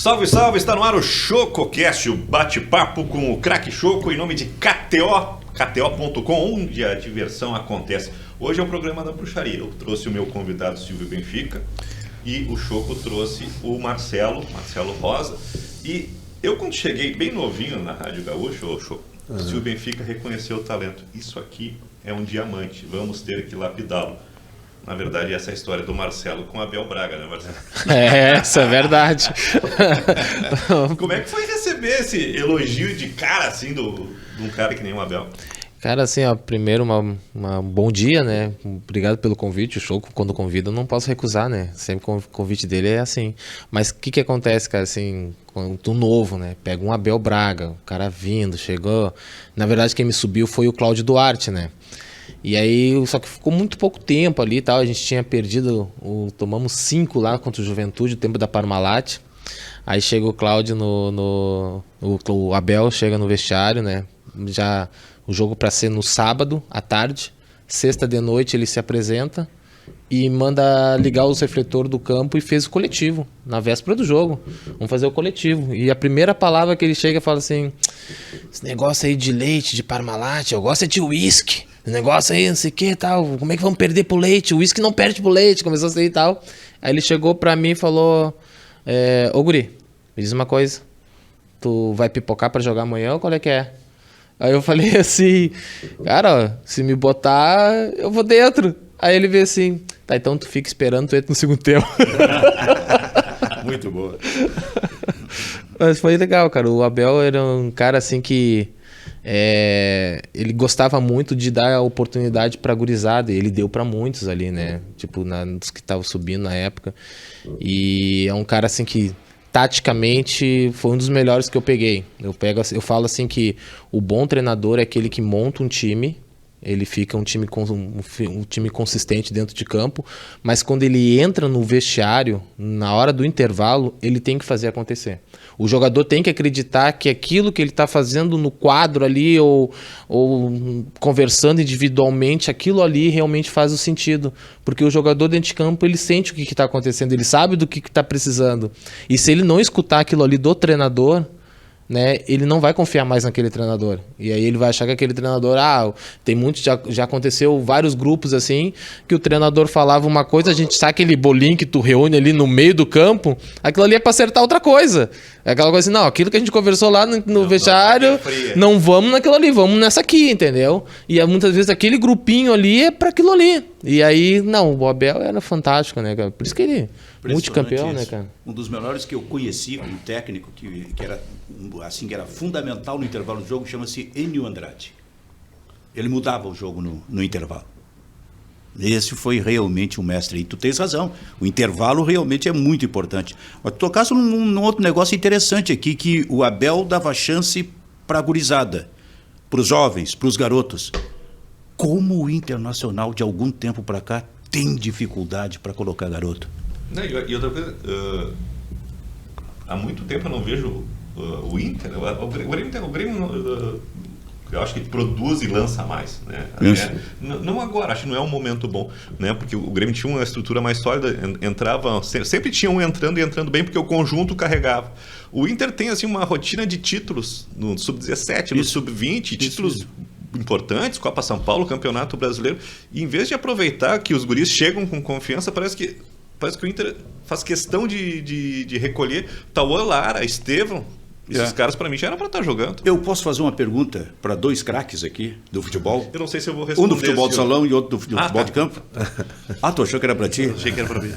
Salve, salve! Está no ar o ChocoCast, o bate-papo com o craque Choco em nome de KTO, KTO.com, onde a diversão acontece. Hoje é o programa da bruxaria. Eu trouxe o meu convidado Silvio Benfica e o Choco trouxe o Marcelo Rosa. E eu, quando cheguei bem novinho na Rádio Gaúcho, o Silvio Benfica reconheceu o talento. Isso aqui é um diamante, vamos ter que lapidá-lo. Na verdade, essa é a história do Marcelo com Abel Braga, né, Marcelo? Essa é verdade. Como é que foi receber esse elogio de cara, assim, de um cara que nem o Abel? Cara, assim, ó, primeiro, um bom dia, né? Obrigado pelo convite. O Choco, quando convida, eu não posso recusar, né? Sempre o convite dele é assim. Mas o que acontece, cara, assim, quando tu novo, né? Pega um Abel Braga, o cara vindo, chegou. Na verdade, quem me subiu foi o Cláudio Duarte, né? E aí, só que ficou muito pouco tempo ali e tal, a gente tinha perdido, tomamos 5 lá contra o Juventude, o tempo da Parmalat. Aí chega o Cláudio o Abel chega no vestiário, né, já o jogo para ser no sábado à tarde, sexta de noite ele se apresenta e manda ligar os refletores do campo e fez o coletivo, na véspera do jogo. Vamos fazer o coletivo. E a primeira palavra que ele chega fala assim: esse negócio aí de leite, de Parmalat, eu gosto é de uísque. O negócio aí, não sei o que e tal, como é que vamos perder pro leite? O uísque não perde pro leite, começou a ser e tal. Aí ele chegou pra mim e falou: ô guri, me diz uma coisa, tu vai pipocar pra jogar amanhã ou qual é que é? Aí eu falei assim: cara, se me botar, eu vou dentro. Aí ele veio assim: tá, então tu fica esperando, tu entra no segundo tempo. Muito boa. Mas foi legal, cara. O Abel era um cara assim que ele gostava muito de dar a oportunidade pra gurizada, e ele deu pra muitos ali, né? Tipo, dos que estavam subindo na época. E é um cara assim que taticamente foi um dos melhores que eu peguei. Eu falo assim que o bom treinador é aquele que monta um time, ele fica um time consistente dentro de campo, mas quando ele entra no vestiário, na hora do intervalo, ele tem que fazer acontecer. O jogador tem que acreditar que aquilo que ele está fazendo no quadro ali ou conversando individualmente, aquilo ali realmente faz o sentido. Porque o jogador dentro de campo, ele sente o que está acontecendo, ele sabe do que está precisando. E se ele não escutar aquilo ali do treinador, né, ele não vai confiar mais naquele treinador. E aí ele vai achar que aquele treinador, tem muito, já aconteceu vários grupos assim, que o treinador falava uma coisa, a gente sabe aquele bolinho que tu reúne ali no meio do campo, aquilo ali é pra acertar outra coisa. É aquela coisa assim, não, aquilo que a gente conversou lá no vestiário, não vamos naquilo ali, vamos nessa aqui, entendeu? E muitas vezes aquele grupinho ali é pra aquilo ali. E aí, não, o Abel era fantástico, né, cara? Por isso que ele multicampeão, né, cara? Um dos melhores que eu conheci como técnico, que era assim, que era fundamental no intervalo do jogo, chama-se Enio Andrade. Ele mudava o jogo no intervalo. Esse foi realmente um mestre. E tu tens razão, o intervalo realmente é muito importante. Mas tu tocaste num outro negócio interessante aqui, que o Abel dava chance para a gurizada, para os jovens, para os garotos. Como o Internacional, de algum tempo para cá, tem dificuldade para colocar garoto. Não, e outra coisa, há muito tempo eu não vejo o Inter, o Grêmio eu acho que produz e lança mais, né? Não agora, acho que não é um momento bom, né? Porque o Grêmio tinha uma estrutura mais sólida, sempre tinha um entrando e entrando bem, porque o conjunto carregava. O Inter tem assim uma rotina de títulos no Sub-17, no Sub-20, títulos importantes, Copa São Paulo, Campeonato Brasileiro, e em vez de aproveitar que os guris chegam com confiança, parece que o Inter faz questão de recolher Tauan, Lara, Estevão. Esses caras, para mim, já eram para estar jogando. Eu posso fazer uma pergunta para 2 craques aqui do futebol? Eu não sei se eu vou responder. Um do futebol de salão e outro do futebol de campo? Tu achou que era para ti? Eu achei que era para mim.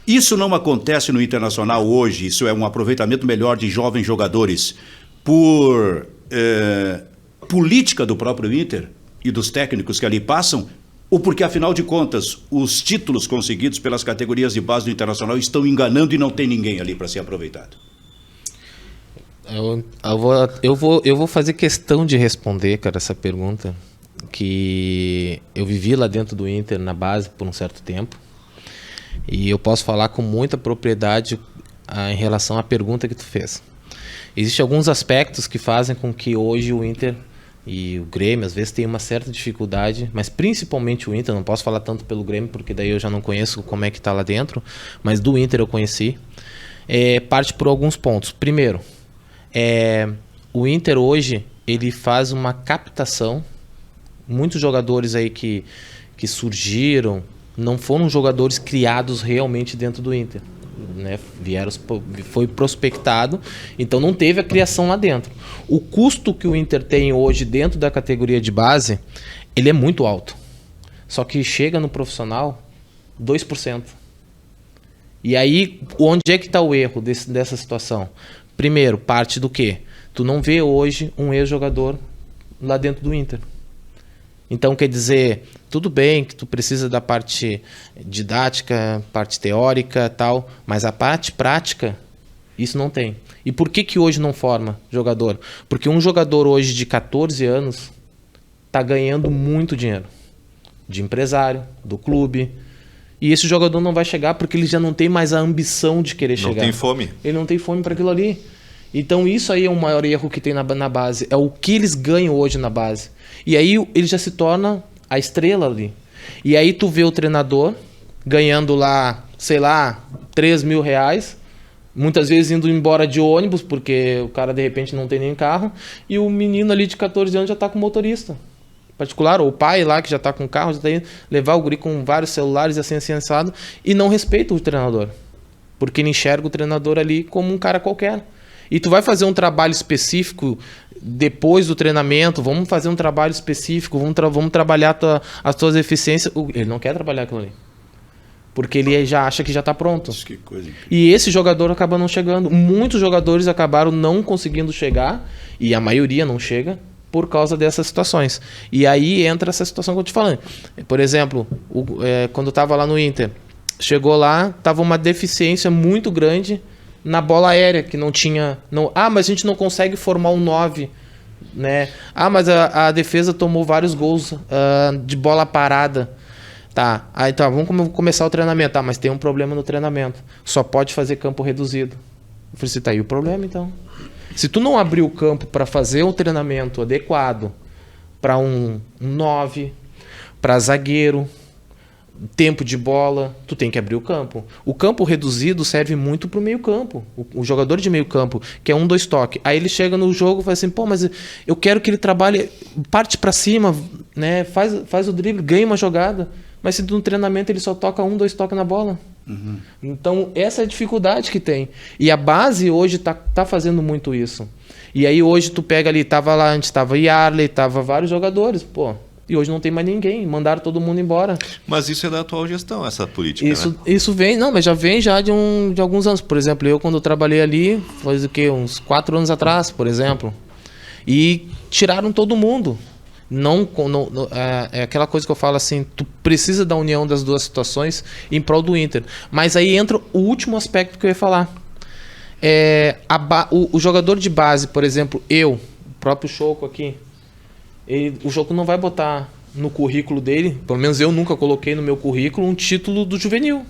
Isso não acontece no Internacional hoje, isso é um aproveitamento melhor de jovens jogadores por política do próprio Inter e dos técnicos que ali passam, ou porque, afinal de contas, os títulos conseguidos pelas categorias de base do Internacional estão enganando e não tem ninguém ali para ser aproveitado? Eu vou fazer questão de responder, cara, essa pergunta, que eu vivi lá dentro do Inter, na base, por um certo tempo, e eu posso falar com muita propriedade em relação à pergunta que tu fez. Existem alguns aspectos que fazem com que hoje o Inter e o Grêmio, às vezes, tem uma certa dificuldade, mas principalmente o Inter, não posso falar tanto pelo Grêmio, porque daí eu já não conheço como é que tá lá dentro, mas do Inter eu conheci. parte por alguns pontos. Primeiro, o Inter hoje ele faz uma captação. Muitos jogadores aí que surgiram não foram jogadores criados realmente dentro do Inter, né? Foi prospectado, então não teve a criação lá dentro. O custo que o Inter tem hoje dentro da categoria de base, ele é muito alto. Só que chega no profissional 2%. E aí, onde é que está o erro dessa situação? Primeiro, parte do quê? Tu não vê hoje um ex-jogador lá dentro do Inter. Então, quer dizer, tudo bem que tu precisa da parte didática, parte teórica tal, mas a parte prática, isso não tem. E por que hoje não forma jogador? Porque um jogador hoje de 14 anos está ganhando muito dinheiro. De empresário, do clube. E esse jogador não vai chegar porque ele já não tem mais a ambição de querer chegar. Não tem fome. Ele não tem fome para aquilo ali. Então isso aí é o maior erro que tem na base. É o que eles ganham hoje na base. E aí ele já se torna a estrela ali. E aí tu vê o treinador ganhando lá, sei lá, 3 mil reais. Muitas vezes indo embora de ônibus, porque o cara de repente não tem nem carro. E o menino ali de 14 anos já tá com motorista particular, ou o pai lá que já tá com carro, já tá indo levar o guri com vários celulares assim assado, e não respeita o treinador. Porque ele enxerga o treinador ali como um cara qualquer. E tu vai fazer um trabalho específico depois do treinamento, vamos fazer um trabalho específico, vamos trabalhar as tuas eficiências. Ele não quer trabalhar aquilo ali. Porque ele já acha que já está pronto. Que coisa incrível. E esse jogador acaba não chegando. Muitos jogadores acabaram não conseguindo chegar, e a maioria não chega, por causa dessas situações. E aí entra essa situação que eu te falando. Por exemplo, quando eu estava lá no Inter, chegou lá, estava uma deficiência muito grande na bola aérea, que não tinha... mas a gente não consegue formar um 9, né? Mas a defesa tomou vários gols de bola parada. Tá, então vamos começar o treinamento. Mas tem um problema no treinamento. Só pode fazer campo reduzido. Eu falei assim, tá aí o problema então. Se tu não abrir o campo para fazer um treinamento adequado para um 9, para zagueiro, tempo de bola, tu tem que abrir o campo. O campo reduzido serve muito para o meio campo. O jogador de meio campo, que é 1-2 toque. Aí ele chega no jogo e fala assim, mas eu quero que ele trabalhe, parte para cima, né? Faz o drible, ganha uma jogada. Mas se no treinamento ele só toca 1-2 toques na bola. Uhum. Então essa é a dificuldade que tem. E a base hoje tá fazendo muito isso. E aí hoje tu pega ali, tava lá antes, tava Yarley, tava vários jogadores, e hoje não tem mais ninguém, mandaram todo mundo embora. Mas isso é da atual gestão, essa política, né? Isso vem, mas já vem de alguns anos. Por exemplo, eu quando eu trabalhei ali, faz o quê? Uns 4 anos atrás, por exemplo. E tiraram todo mundo. É aquela coisa que eu falo assim, tu precisa da união das duas situações em prol do Inter. Mas aí entra o último aspecto que eu ia falar. O jogador de base, por exemplo, o próprio Choco aqui, o Choco não vai botar no currículo dele, pelo menos eu nunca coloquei no meu currículo um título do juvenil.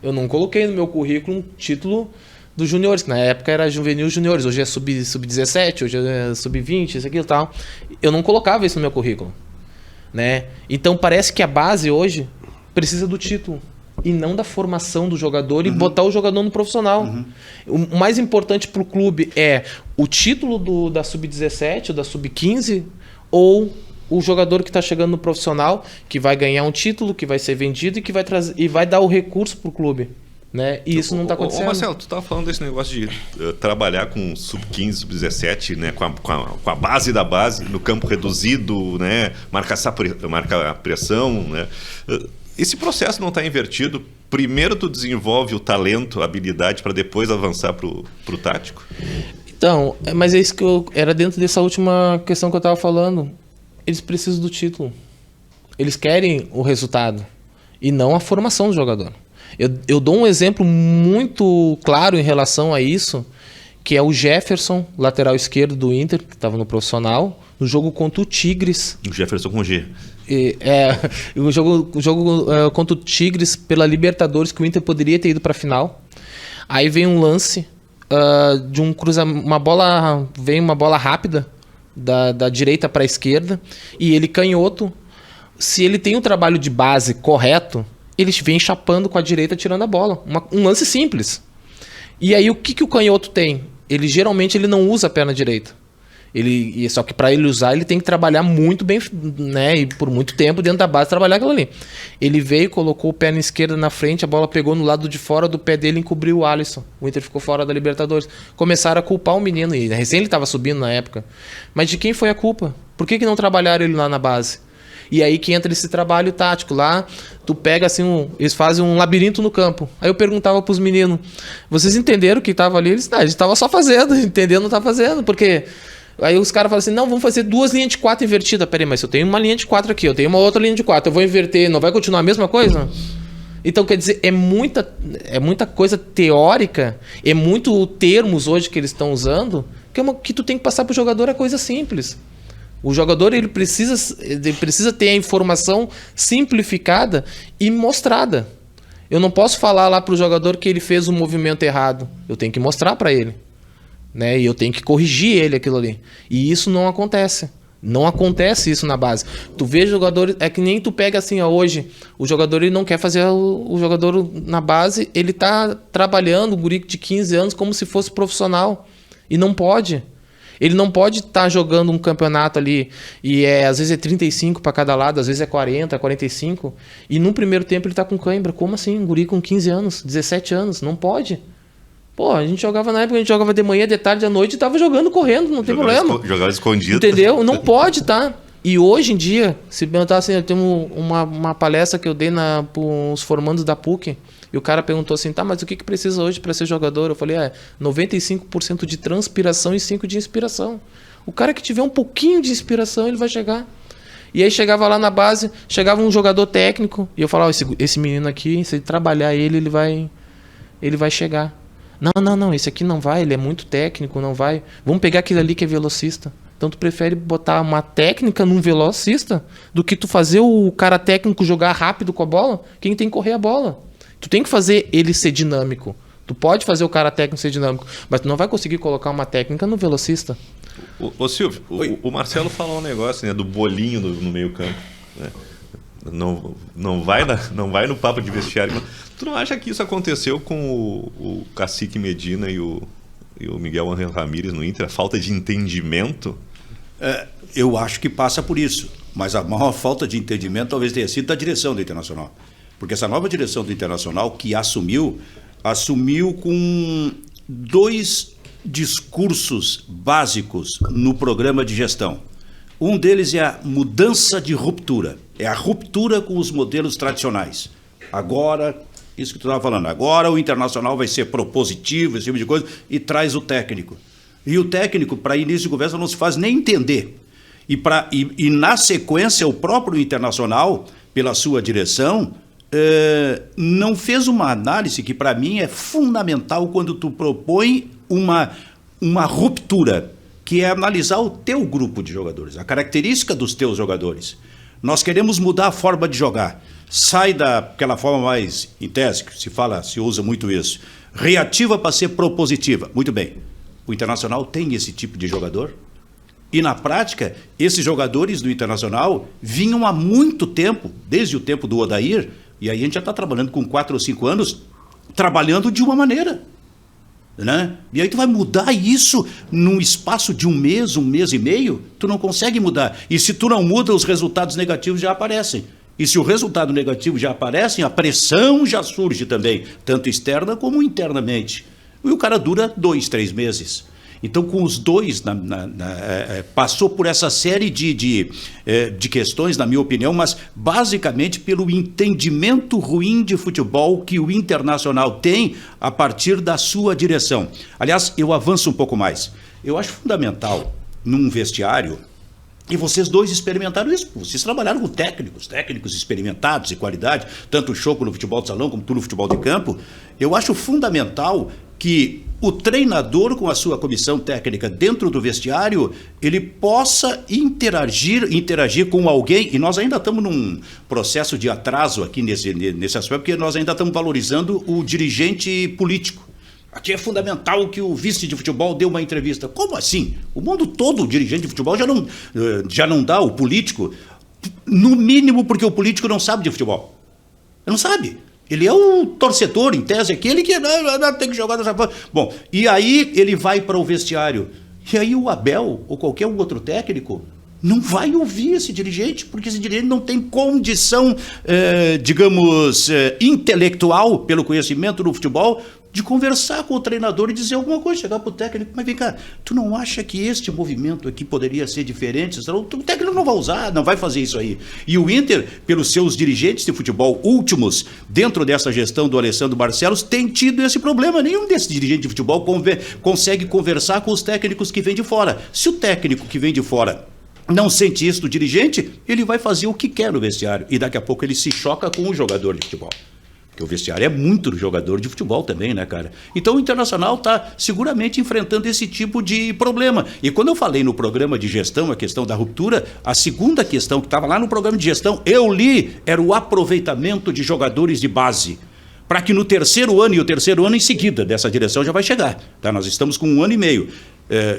Eu não coloquei no meu currículo um título dos juniores, que na época era juvenil juniores, hoje é sub-17, hoje é sub-20, isso aqui e tal. Eu não colocava isso no meu currículo, né? Então parece que a base hoje precisa do título e não da formação do jogador e botar o jogador no profissional. O mais importante para o clube é o título da sub-17 ou da sub-15 ou o jogador que está chegando no profissional, que vai ganhar um título, que vai ser vendido e que vai trazer e vai dar o recurso para o clube. Né? E isso não está acontecendo. Marcelo, tu estava falando desse negócio de trabalhar com sub-15, sub-17, né? com a base da base, no campo reduzido, né? marcar a pressão. Né? Esse processo não está invertido? Primeiro tu desenvolve o talento, a habilidade, para depois avançar para o tático? Então, mas é isso que era dentro dessa última questão que eu estava falando. Eles precisam do título. Eles querem o resultado e não a formação do jogador. Eu dou um exemplo muito claro em relação a isso, que é o Jefferson, lateral esquerdo do Inter, que estava no profissional, no jogo contra o Tigres. O Jefferson com G. O jogo contra o Tigres pela Libertadores, que o Inter poderia ter ido para a final. Aí vem um lance de um cruzamento, vem uma bola rápida da direita para a esquerda, e ele canhoto. Se ele tem um trabalho de base correto, eles vêm chapando com a direita, tirando a bola. Um lance simples. E aí o que o canhoto tem? Ele geralmente ele não usa a perna direita. Só que para ele usar, ele tem que trabalhar muito bem, né? E por muito tempo dentro da base trabalhar aquilo ali. Ele veio, colocou o perna esquerda na frente, a bola pegou no lado de fora do pé dele e encobriu o Alisson. O Inter ficou fora da Libertadores. Começaram a culpar o menino, e recém ele estava subindo na época. Mas de quem foi a culpa? Por que não trabalharam ele lá na base? E aí que entra esse trabalho tático. Lá, tu pega assim, eles fazem um labirinto no campo. Aí eu perguntava pros meninos, vocês entenderam o que estava ali? Eles, a gente estava só fazendo, entendendo, não tá fazendo, porque... Aí os caras falam assim, não, vamos fazer 2 linhas de 4 invertidas. Peraí, mas eu tenho uma linha de 4 aqui, eu tenho uma outra linha de 4, eu vou inverter, não vai continuar a mesma coisa? Então, quer dizer, é muita coisa teórica, é muito termos hoje que eles estão usando, que tu tem que passar pro jogador é coisa simples. O jogador ele precisa ter a informação simplificada e mostrada. Eu não posso falar lá pro jogador que ele fez um movimento errado, eu tenho que mostrar para ele. Né? E eu tenho que corrigir ele aquilo ali. E isso não acontece. Não acontece isso na base. Tu vê jogadores... É que nem tu pega assim, ó, hoje, o jogador ele não quer fazer o jogador na base, ele tá trabalhando, o guri de 15 anos, como se fosse profissional. E não pode. Ele não pode estar jogando um campeonato ali, e às vezes é 35 para cada lado, às vezes é 40, 45, e no primeiro tempo ele tá com cãibra. Como assim? Um guri com 15 anos, 17 anos? Não pode. Pô, a gente jogava na época, a gente jogava de manhã, de tarde, à noite e tava jogando, correndo, não tem problema. Jogava escondido. Entendeu? Não pode, tá? E hoje em dia, se perguntar assim, eu tenho uma palestra que eu dei para os formandos da PUC, e o cara perguntou assim, tá, mas o que precisa hoje para ser jogador? Eu falei, 95% de transpiração e 5% de inspiração. O cara que tiver um pouquinho de inspiração, ele vai chegar. E aí chegava lá na base, chegava um jogador técnico, e eu falava, esse menino aqui, se ele trabalhar ele vai chegar. Não, esse aqui não vai, ele é muito técnico, não vai. Vamos pegar aquele ali que é velocista. Então tu prefere botar uma técnica num velocista do que tu fazer o cara técnico jogar rápido com a bola? Quem tem que correr a bola? Tu tem que fazer ele ser dinâmico. Tu pode fazer o cara técnico ser dinâmico, mas tu não vai conseguir colocar uma técnica no velocista. Ô Silvio, o Marcelo falou um negócio, né, do bolinho no meio campo, né? Não vai no papo de vestiário. Tu não acha que isso aconteceu com o Cacique Medina e o Miguel Ángel Ramírez no Inter? A falta de entendimento? Eu acho que passa por isso. Mas a maior falta de entendimento talvez tenha sido da direção do Internacional. Porque essa nova direção do Internacional que assumiu com 2 discursos básicos no programa de gestão. Um deles é a mudança de ruptura. É a ruptura com os modelos tradicionais. Agora, isso que tu estava falando, agora o Internacional vai ser propositivo, esse tipo de coisa, e traz o técnico. E o técnico, para início de conversa, não se faz nem entender. E na sequência, o próprio Internacional, pela sua direção, não fez uma análise que, para mim, é fundamental quando tu propõe uma ruptura, que é analisar o teu grupo de jogadores, a característica dos teus jogadores. Nós queremos mudar a forma de jogar. Sai daquela forma mais, em tese, que se usa muito isso, reativa para ser propositiva. Muito bem. O Internacional tem esse tipo de jogador? E na prática, esses jogadores do Internacional vinham há muito tempo, desde o tempo do Odair, e aí a gente já está trabalhando com 4 ou 5 anos, trabalhando de uma maneira. Né? E aí tu vai mudar isso num espaço de um mês e meio? Tu não consegue mudar. E se tu não muda, os resultados negativos já aparecem. E se o resultado negativo já aparece, a pressão já surge também, tanto externa como internamente. E o cara dura 2, 3 meses. Então, com os dois, passou por essa série de questões, na minha opinião, mas basicamente pelo entendimento ruim de futebol que o Internacional tem a partir da sua direção. Aliás, eu avanço um pouco mais. Eu acho fundamental, num vestiário, e vocês dois experimentaram isso, vocês trabalharam com técnicos experimentados e qualidade, tanto o Choco no futebol de salão como tu no futebol de campo. Eu acho fundamental que o treinador com a sua comissão técnica dentro do vestiário, ele possa interagir com alguém, e nós ainda estamos num processo de atraso aqui nesse aspecto, porque nós ainda estamos valorizando o dirigente político. Aqui é fundamental que o vice de futebol dê uma entrevista. Como assim? O mundo todo, o dirigente de futebol já não dá, o político, no mínimo porque o político não sabe de futebol. Ele não sabe. Ele é o torcedor, em tese, aquele que não, tem que jogar dessa forma. Bom, e aí ele vai para o vestiário. E aí o Abel, ou qualquer outro técnico, não vai ouvir esse dirigente, porque esse dirigente não tem condição, digamos, intelectual, pelo conhecimento do futebol, de conversar com o treinador e dizer alguma coisa, chegar para o técnico, mas vem cá, tu não acha que este movimento aqui poderia ser diferente? O técnico não vai usar, não vai fazer isso aí. E o Inter, pelos seus dirigentes de futebol últimos, dentro dessa gestão do Alessandro Barcelos, tem tido esse problema. Nenhum desses dirigentes de futebol consegue conversar com os técnicos que vêm de fora. Se o técnico que vem de fora não sente isso do dirigente, ele vai fazer o que quer no vestiário. E daqui a pouco ele se choca com o jogador de futebol. Porque o vestiário é muito do jogador de futebol também, né, cara? Então o Internacional está seguramente enfrentando esse tipo de problema. E quando eu falei no programa de gestão, a questão da ruptura, a segunda questão que estava lá no programa de gestão, eu li, era o aproveitamento de jogadores de base. Para que no terceiro ano e o terceiro ano em seguida dessa direção já vai chegar. Tá? Nós estamos com 1 ano e meio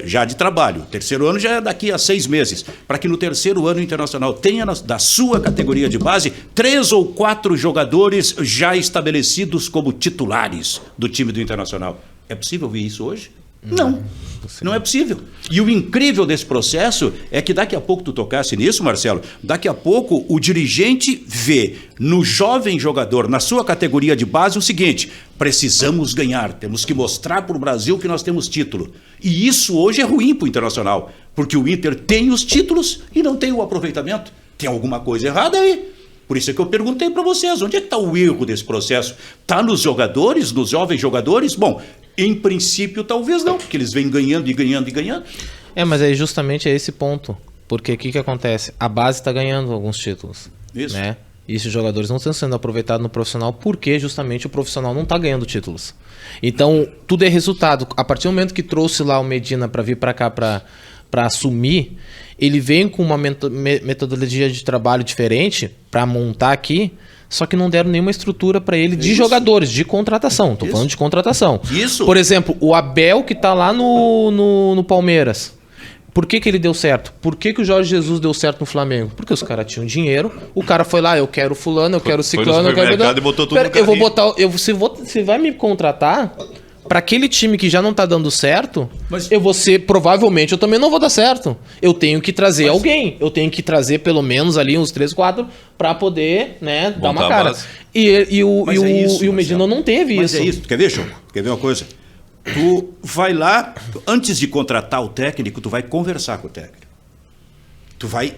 já de trabalho. O terceiro ano já é daqui a 6 meses. Para que no terceiro ano o Internacional tenha da sua categoria de base 3 ou 4 jogadores já estabelecidos como titulares do time do Internacional. É possível ver isso hoje? Não. Não é possível. E o incrível desse processo é que daqui a pouco tu tocasse nisso, Marcelo, daqui a pouco o dirigente vê no jovem jogador, na sua categoria de base, o seguinte: precisamos ganhar, temos que mostrar para o Brasil que nós temos título. E isso hoje é ruim para o Internacional, porque o Inter tem os títulos e não tem o aproveitamento. Tem alguma coisa errada aí. Por isso é que eu perguntei para vocês, onde é que está o erro desse processo? Está nos jogadores, nos jovens jogadores? Bom, em princípio talvez não, porque eles vêm ganhando e ganhando e ganhando. Mas aí justamente é esse ponto. Porque o que acontece? A base está ganhando alguns títulos. Isso. Né? E esses jogadores não estão sendo aproveitados no profissional porque justamente o profissional não está ganhando títulos. Então, tudo é resultado. A partir do momento que trouxe lá o Medina para vir para cá para assumir, ele vem com uma metodologia de trabalho diferente para montar aqui, só que não deram nenhuma estrutura para ele de jogadores, de contratação. Estou falando de contratação. Isso. Por exemplo, o Abel que está lá no Palmeiras. Por que ele deu certo? Por que o Jorge Jesus deu certo no Flamengo? Porque os caras tinham dinheiro, o cara foi lá, eu quero fulano, eu quero ciclano, eu quero... E botou tudo no eu vou botar... Você vai me contratar... Para aquele time que já não tá dando certo, provavelmente eu também não vou dar certo. Eu tenho que trazer alguém. Eu tenho que trazer pelo menos ali uns 3, 4 para poder, né, dar uma cara. E o Medina não teve isso. Mas é isso. Quer ver, Choco? Quer ver uma coisa? Tu vai lá, antes de contratar o técnico, tu vai conversar com o técnico. Tu vai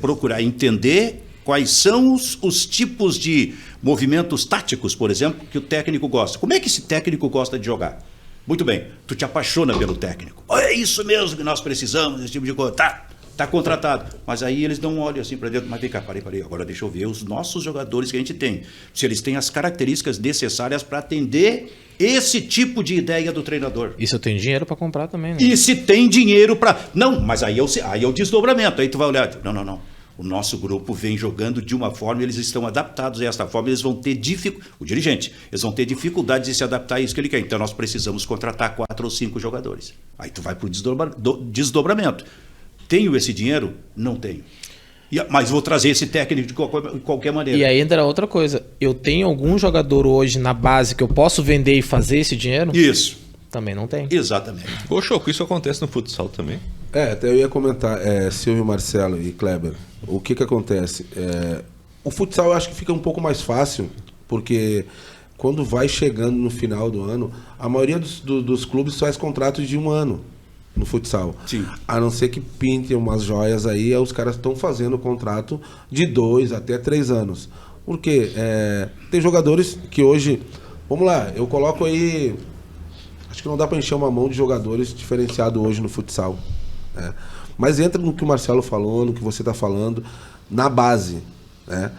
procurar entender quais são os tipos de movimentos táticos, por exemplo, que o técnico gosta. Como é que esse técnico gosta de jogar? Muito bem, tu te apaixona pelo técnico. É isso mesmo que nós precisamos, esse tipo de coisa. Tá contratado. Mas aí eles dão um olho assim para dentro. Mas vem cá, parei. Agora deixa eu ver os nossos jogadores que a gente tem. Se eles têm as características necessárias para atender esse tipo de ideia do treinador. E se eu tenho dinheiro para comprar também, né? E se tem dinheiro para... Não, mas aí é o desdobramento. Aí tu vai olhar, não. O nosso grupo vem jogando de uma forma, eles estão adaptados a esta forma, eles vão ter o dirigente, eles vão ter dificuldade de se adaptar a isso que ele quer. Então nós precisamos contratar 4 ou 5 jogadores. Aí tu vai para o desdobramento. Tenho esse dinheiro? Não tenho. Mas vou trazer esse técnico de qualquer maneira. E aí entra outra coisa. Eu tenho algum jogador hoje na base que eu posso vender e fazer esse dinheiro? Isso. Também não tem. Exatamente. Ô, Choco, isso acontece no futsal também? Até eu ia comentar, Silvio, Marcelo e Kleber, o que acontece? O futsal eu acho que fica um pouco mais fácil, porque quando vai chegando no final do ano, a maioria dos clubes faz contratos de 1 ano no futsal. Sim. A não ser que pintem umas joias aí os caras estão fazendo contrato de 2 até 3 anos. Porque tem jogadores que hoje... Vamos lá, eu coloco aí... Acho que não dá para encher uma mão de jogadores diferenciados hoje no futsal. Mas entra no que o Marcelo falou, no que você está falando, na base.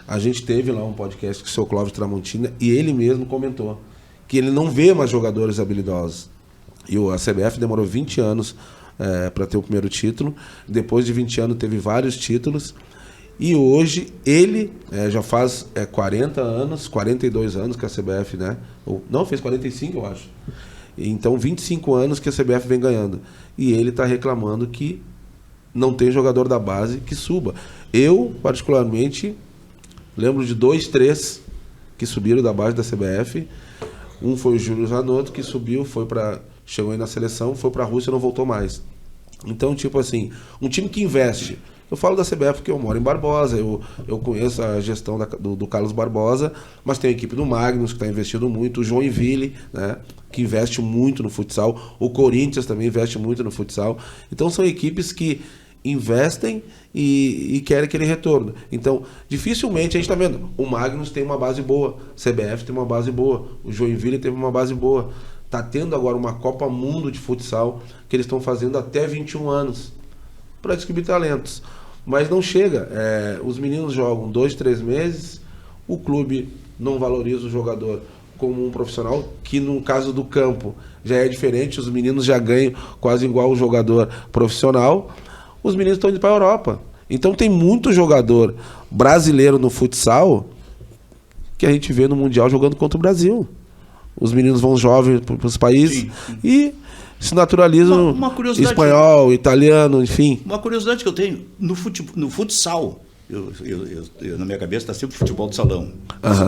A gente teve lá um podcast com o seu Clóvis Tramontina e ele mesmo comentou que ele não vê mais jogadores habilidosos. E a CBF demorou 20 anos para ter o primeiro título. Depois de 20 anos teve vários títulos. E hoje ele já faz 40 anos, 42 anos que a CBF, né? Não, fez 45, eu acho. Então, 25 anos que a CBF vem ganhando. E ele está reclamando que não tem jogador da base que suba. Eu, particularmente, lembro de 2, 3 que subiram da base da CBF. Um foi o Júlio Zanotto, que subiu, chegou aí na seleção, foi para a Rússia e não voltou mais. Então, tipo assim, um time que investe. Eu falo da CBF porque eu moro em Barbosa, eu conheço a gestão do Carlos Barbosa, mas tem a equipe do Magnus, que está investindo muito, o Joinville, né, que investe muito no futsal, o Corinthians também investe muito no futsal. Então, são equipes que investem e querem aquele retorno. Então, dificilmente, a gente está vendo, o Magnus tem uma base boa, a CBF tem uma base boa, o Joinville teve uma base boa. Está tendo agora uma Copa Mundo de futsal que eles estão fazendo até 21 anos para descobrir talentos. Mas não chega. Os meninos jogam 2, 3 meses, o clube não valoriza o jogador como um profissional, que no caso do campo já é diferente, os meninos já ganham quase igual o jogador profissional, os meninos estão indo para a Europa. Então tem muito jogador brasileiro no futsal que a gente vê no Mundial jogando contra o Brasil. Os meninos vão jovens para os países e se naturalizam uma curiosidade, espanhol, italiano, enfim. Uma curiosidade que eu tenho, no futsal, na minha cabeça está sempre futebol de salão.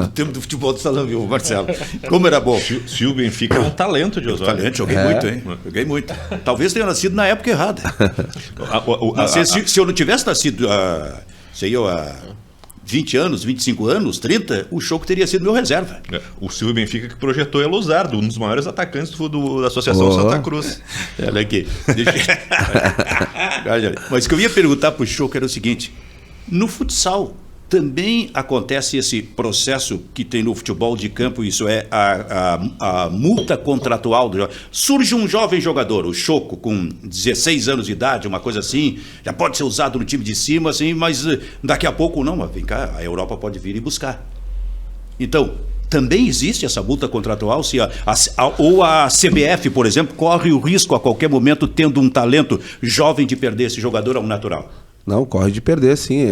O tempo do futebol de salão, viu, Marcelo? Como era bom. Se o Benfica é um talento de Osório. Talento, joguei muito, hein? Joguei muito. Talvez tenha nascido na época errada. Se eu não tivesse nascido há 20 anos, 25 anos, 30, o Choco teria sido meu reserva. O Silvio Benfica que projetou Elozardo, um dos maiores atacantes da Associação Santa Cruz. Olha aqui. Mas o que eu ia perguntar para o Choco era o seguinte: no futsal também acontece esse processo que tem no futebol de campo, isso é a multa contratual do jogador. Surge um jovem jogador, o Choco, com 16 anos de idade, uma coisa assim, já pode ser usado no time de cima, assim, mas daqui a pouco não, mas vem cá, a Europa pode vir e buscar. Então, também existe essa multa contratual, se ou a CBF, por exemplo, corre o risco a qualquer momento, tendo um talento jovem, de perder esse jogador ao natural? Não, corre de perder, sim.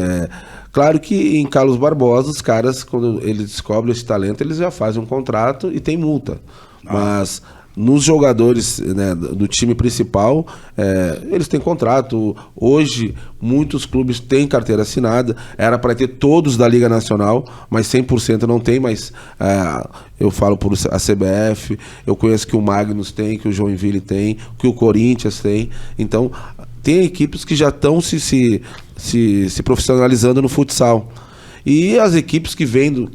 Claro que em Carlos Barbosa, os caras, quando eles descobrem esse talento, eles já fazem um contrato e tem multa. Mas nos jogadores, né, do time principal, eles têm contrato. Hoje, muitos clubes têm carteira assinada. Era para ter todos da Liga Nacional, mas 100% não tem. Mas eu falo por a CBF, eu conheço que o Magnus tem, que o Joinville tem, que o Corinthians tem. Então, tem equipes que já estão se profissionalizando no futsal. E as equipes que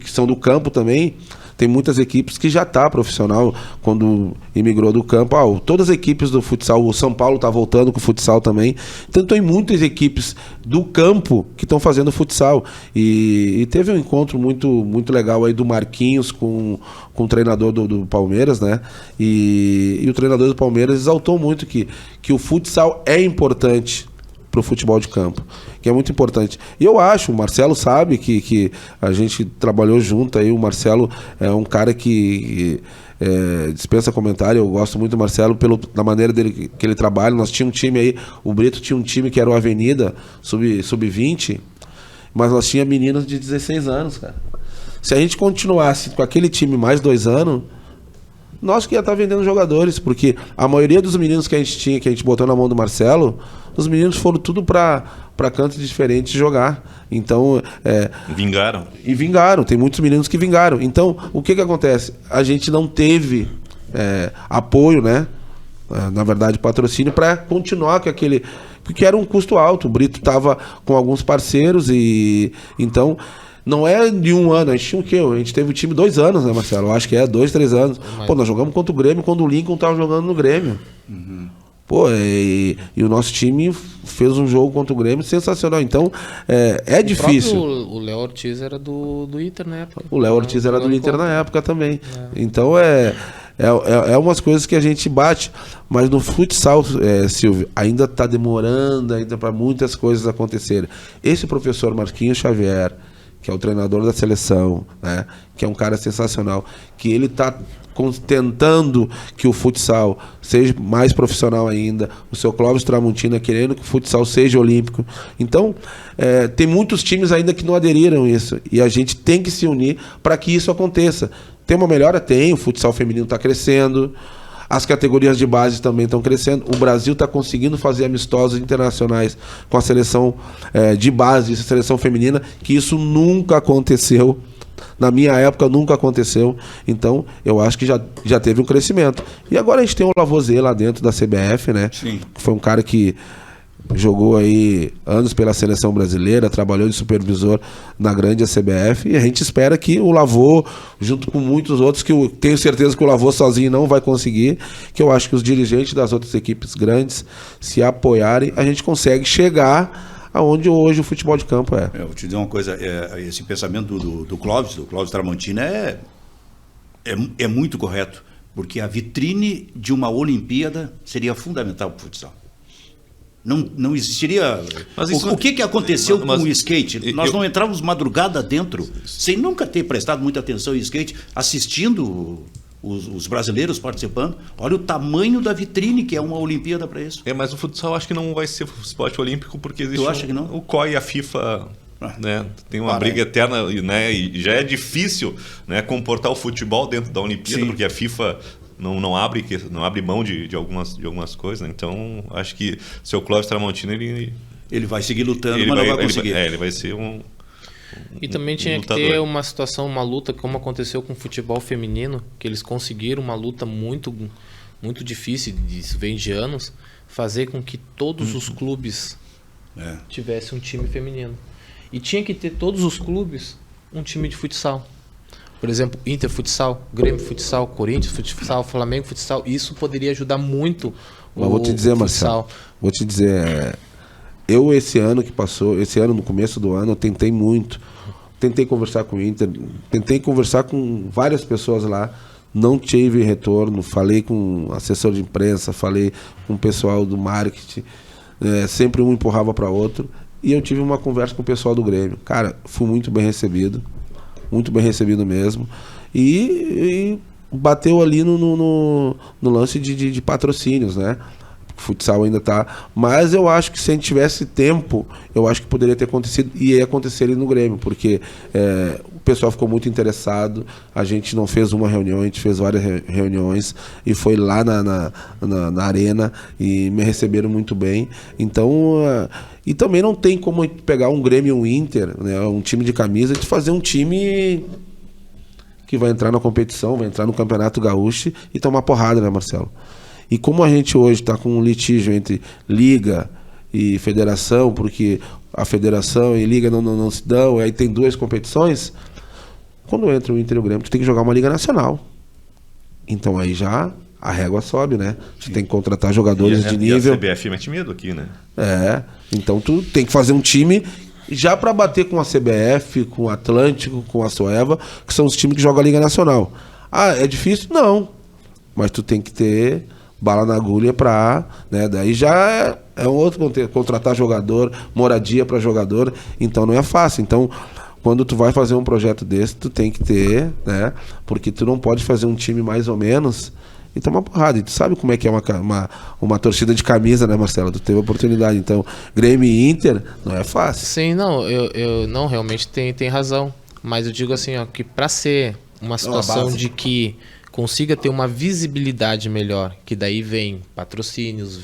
são do campo também, tem muitas equipes que já está profissional quando imigrou do campo. Todas as equipes do futsal, o São Paulo está voltando com o futsal também. Então tem muitas equipes do campo que estão fazendo futsal. E teve um encontro muito, muito legal aí do Marquinhos com o treinador do Palmeiras, né? E o treinador do Palmeiras exaltou muito que o futsal é importante para o futebol de campo, que é muito importante. E eu acho, o Marcelo sabe que a gente trabalhou junto aí, o Marcelo é um cara que dispensa comentário. Eu gosto muito do Marcelo da maneira dele que ele trabalha. Nós tínhamos um time aí, o Brito tinha um time que era o Avenida, sub-20, mas nós tínhamos meninos de 16 anos, cara. Se a gente continuasse com aquele time mais 2 anos, nós que ia estar vendendo jogadores, porque a maioria dos meninos que a gente tinha, que a gente botou na mão do Marcelo, os meninos foram tudo para cantos diferentes jogar. Então, vingaram. E vingaram, tem muitos meninos que vingaram. Então, o que acontece? A gente não teve apoio, né? Na verdade, patrocínio, para continuar com aquele, porque era um custo alto. O Brito estava com alguns parceiros e então não é de 1 ano, a gente tinha o quê? A gente teve o time 2 anos, né, Marcelo? Eu acho que 2, 3 anos. Pô, nós jogamos contra o Grêmio quando o Lincoln estava jogando no Grêmio. Uhum. Pô, e o nosso time fez um jogo contra o Grêmio sensacional. Então, é difícil. O Léo Ortiz era do Inter na época. O Léo Ortiz era do Inter na época também. Então, umas coisas que a gente bate. Mas no futsal, Silvio, ainda está demorando ainda para muitas coisas acontecerem. Esse professor Marquinhos Xavier, que é o treinador da seleção, né, que é um cara sensacional, que ele está tentando que o futsal seja mais profissional ainda, o seu Clóvis Tramontina querendo que o futsal seja olímpico. Então, tem muitos times ainda que não aderiram a isso, e a gente tem que se unir para que isso aconteça. Tem uma melhora? Tem, o futsal feminino está crescendo, As categorias de base também estão crescendo. O Brasil está conseguindo fazer amistosos internacionais com a seleção de base, a seleção feminina, que isso nunca aconteceu. Na minha época nunca aconteceu. Então eu acho que já teve um crescimento. E agora a gente tem o Lavoisier lá dentro da CBF, né? Sim. Foi um cara que jogou aí anos pela seleção brasileira, trabalhou de supervisor na grande CBF, e a gente espera que o Lavô, junto com muitos outros, que eu tenho certeza que o Lavô sozinho não vai conseguir, que eu acho que os dirigentes das outras equipes grandes se apoiarem, a gente consegue chegar aonde hoje o futebol de campo é. Eu vou te dizer uma coisa, esse pensamento do Clóvis Tramontina é muito correto, porque a vitrine de uma Olimpíada seria fundamental para o futsal. Não existiria... Mas isso, o que aconteceu com o skate? Nós não entrávamos madrugada dentro, sem nunca ter prestado muita atenção em skate, assistindo os brasileiros participando. Olha o tamanho da vitrine que é uma Olimpíada para isso. Mas o futsal acho que não vai ser esporte olímpico, porque existe Tu acha que não? O COI e a FIFA... Né, tem uma briga eterna, né, e já é difícil, né, comportar o futebol dentro da Olimpíada. Sim. Porque a FIFA... Não abre mão de algumas coisas, né? Então acho que o seu Clóvis Tramontina ele vai seguir lutando, mas não vai conseguir. Ele vai ser e também tinha lutador. Que ter uma situação, uma luta como aconteceu com o futebol feminino, que eles conseguiram uma luta muito, muito difícil, isso vem de anos, fazer com que todos os clubes tivessem um time feminino. E tinha que ter todos os clubes um time de futsal. Por exemplo, Inter Futsal, Grêmio Futsal, Corinthians Futsal, Flamengo Futsal. Isso poderia ajudar muito Mas vou te dizer, Marcelo, vou te dizer, eu esse ano que passou, no começo do ano, eu tentei muito. Tentei conversar com o Inter, tentei conversar com várias pessoas lá, não tive retorno, falei com assessor de imprensa, falei com o pessoal do marketing, sempre um empurrava para outro, e eu tive uma conversa com o pessoal do Grêmio. Cara, fui muito bem recebido mesmo, e bateu ali no lance de patrocínios, né? O futsal ainda tá, mas eu acho que se a gente tivesse tempo, eu acho que poderia ter acontecido, e ia acontecer ali no Grêmio, porque o pessoal ficou muito interessado. A gente não fez uma reunião, a gente fez várias reuniões, e foi lá na arena, e me receberam muito bem. Então e também não tem como pegar um Grêmio e um Inter, né, um time de camisa, de fazer um time que vai entrar na competição, vai entrar no Campeonato Gaúcho e tomar porrada, né, Marcelo? E como a gente hoje está com um litígio entre Liga e Federação, porque a Federação e Liga não se dão, aí tem duas competições, quando entra o Inter e o Grêmio, tu tem que jogar uma Liga Nacional. Então aí já a régua sobe, né? Tu tem que contratar jogadores de nível. E a CBF mete medo aqui, né? Então tu tem que fazer um time já para bater com a CBF, com o Atlântico, com a Soeva, que são os times que jogam a Liga Nacional. Ah, é difícil? Não. Mas tu tem que ter bala na agulha para, né? Daí já é um outro contexto, contratar jogador, moradia para jogador, então não é fácil. Então, quando tu vai fazer um projeto desse, tu tem que ter, né? Porque tu não pode fazer um time mais ou menos e tomar porrada. E tu sabe como é que é uma torcida de camisa, né, Marcelo? Tu teve a oportunidade. Então, Grêmio e Inter não é fácil. Sim, não, eu não, realmente tem razão. Mas eu digo assim, ó, que para ser uma situação de que consiga ter uma visibilidade melhor, que daí vem patrocínios,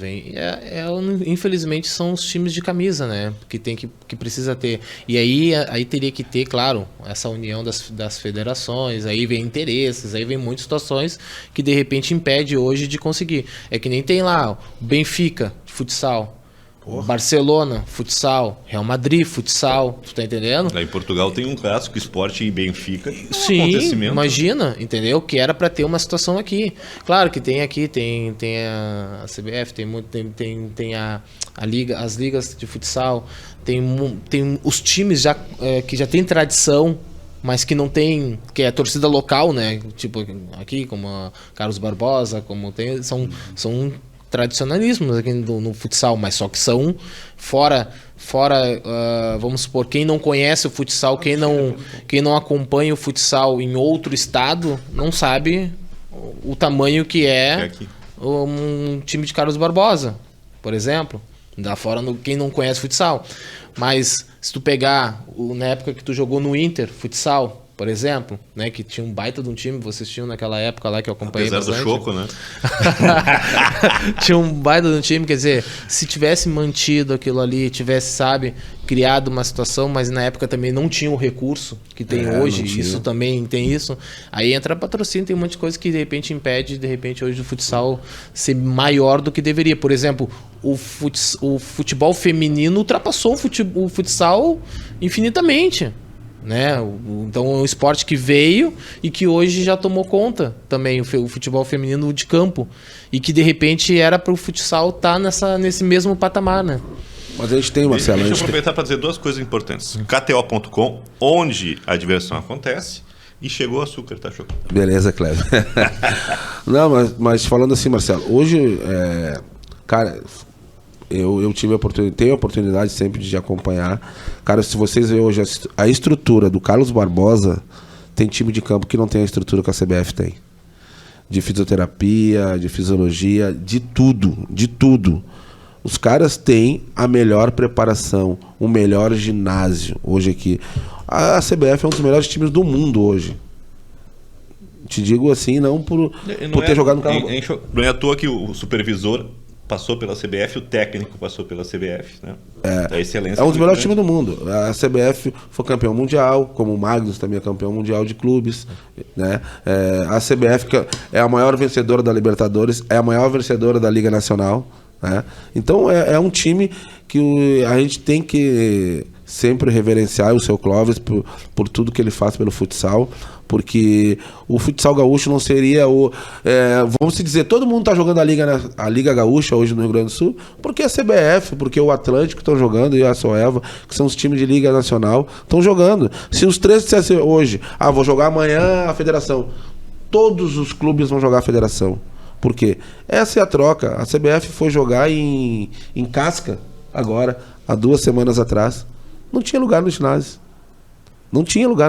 infelizmente são os times de camisa, né, que precisa ter, e aí teria que ter, claro, essa união das federações, aí vem interesses, aí vem muitas situações que de repente impede hoje de conseguir. É que nem tem lá o Benfica de futsal, Barcelona, futsal, Real Madrid, futsal, tu tá entendendo? Lá em Portugal tem um clássico, Sporting e Benfica. Sim, acontecimento. Imagina, entendeu? Que era para ter uma situação aqui. Claro que tem aqui, tem a CBF, tem a liga, as ligas de futsal, tem os times já que já tem tradição, mas que não tem, que é a torcida local, né? Tipo aqui, como a Carlos Barbosa, como tem, são tradicionalismos aqui no futsal, mas só que são fora vamos supor, quem não conhece o futsal, quem não acompanha o futsal em outro estado, não sabe o tamanho que é um time de Carlos Barbosa, por exemplo, da fora quem não conhece futsal. Mas se tu pegar na época que tu jogou no Inter futsal, por exemplo, né, que tinha um baita de um time, vocês tinham naquela época lá que eu acompanhei Apesar bastante. do Choco, né? Tinha um baita de um time, quer dizer, se tivesse mantido aquilo ali, tivesse, sabe, criado uma situação, mas na época também não tinha o recurso que tem hoje, não tinha. isso também tem isso. Aí entra patrocínio, tem um monte de coisa que de repente impede, de repente, hoje o futsal ser maior do que deveria. Por exemplo, o futebol feminino ultrapassou o futsal infinitamente. Né? Então é um esporte que veio e que hoje já tomou conta também, o futebol feminino de campo, e que de repente era para o futsal estar nesse mesmo patamar, né? Mas a gente tem, Marcelo. Deixa eu a gente aproveitar para dizer duas coisas importantes. KTO.com, onde a diversão acontece, e chegou o açúcar, tá, Choco? Beleza, Cleber. Não, mas falando assim, Marcelo, hoje, cara, eu tenho a oportunidade sempre de acompanhar. Cara, se vocês verem hoje a estrutura do Carlos Barbosa, tem time de campo que não tem a estrutura que a CBF tem. De fisioterapia, de fisiologia, de tudo. Os caras têm a melhor preparação, o melhor ginásio hoje aqui. A CBF é um dos melhores times do mundo hoje. Te digo assim, não por ter jogado no carro. Não é à toa que o supervisor passou pela CBF, o técnico passou pela CBF, né? A excelência. É um dos melhores times do mundo. A CBF foi campeão mundial, como o Magnus também é campeão mundial de clubes, né? A CBF é a maior vencedora da Libertadores, é a maior vencedora da Liga Nacional, né? Então é um time que a gente tem que sempre reverenciar o seu Clóvis por tudo que ele faz pelo futsal, porque o futsal gaúcho não seria vamos dizer, todo mundo está jogando a Liga Gaúcha hoje no Rio Grande do Sul, porque a CBF, porque o Atlântico estão jogando, e a Soeva, que são os times de Liga Nacional, estão jogando. Se os três dissessem hoje, vou jogar amanhã a federação, todos os clubes vão jogar a federação. Por quê? Essa é a troca. A CBF foi jogar em Casca agora, há 2 semanas atrás. Não tinha lugar no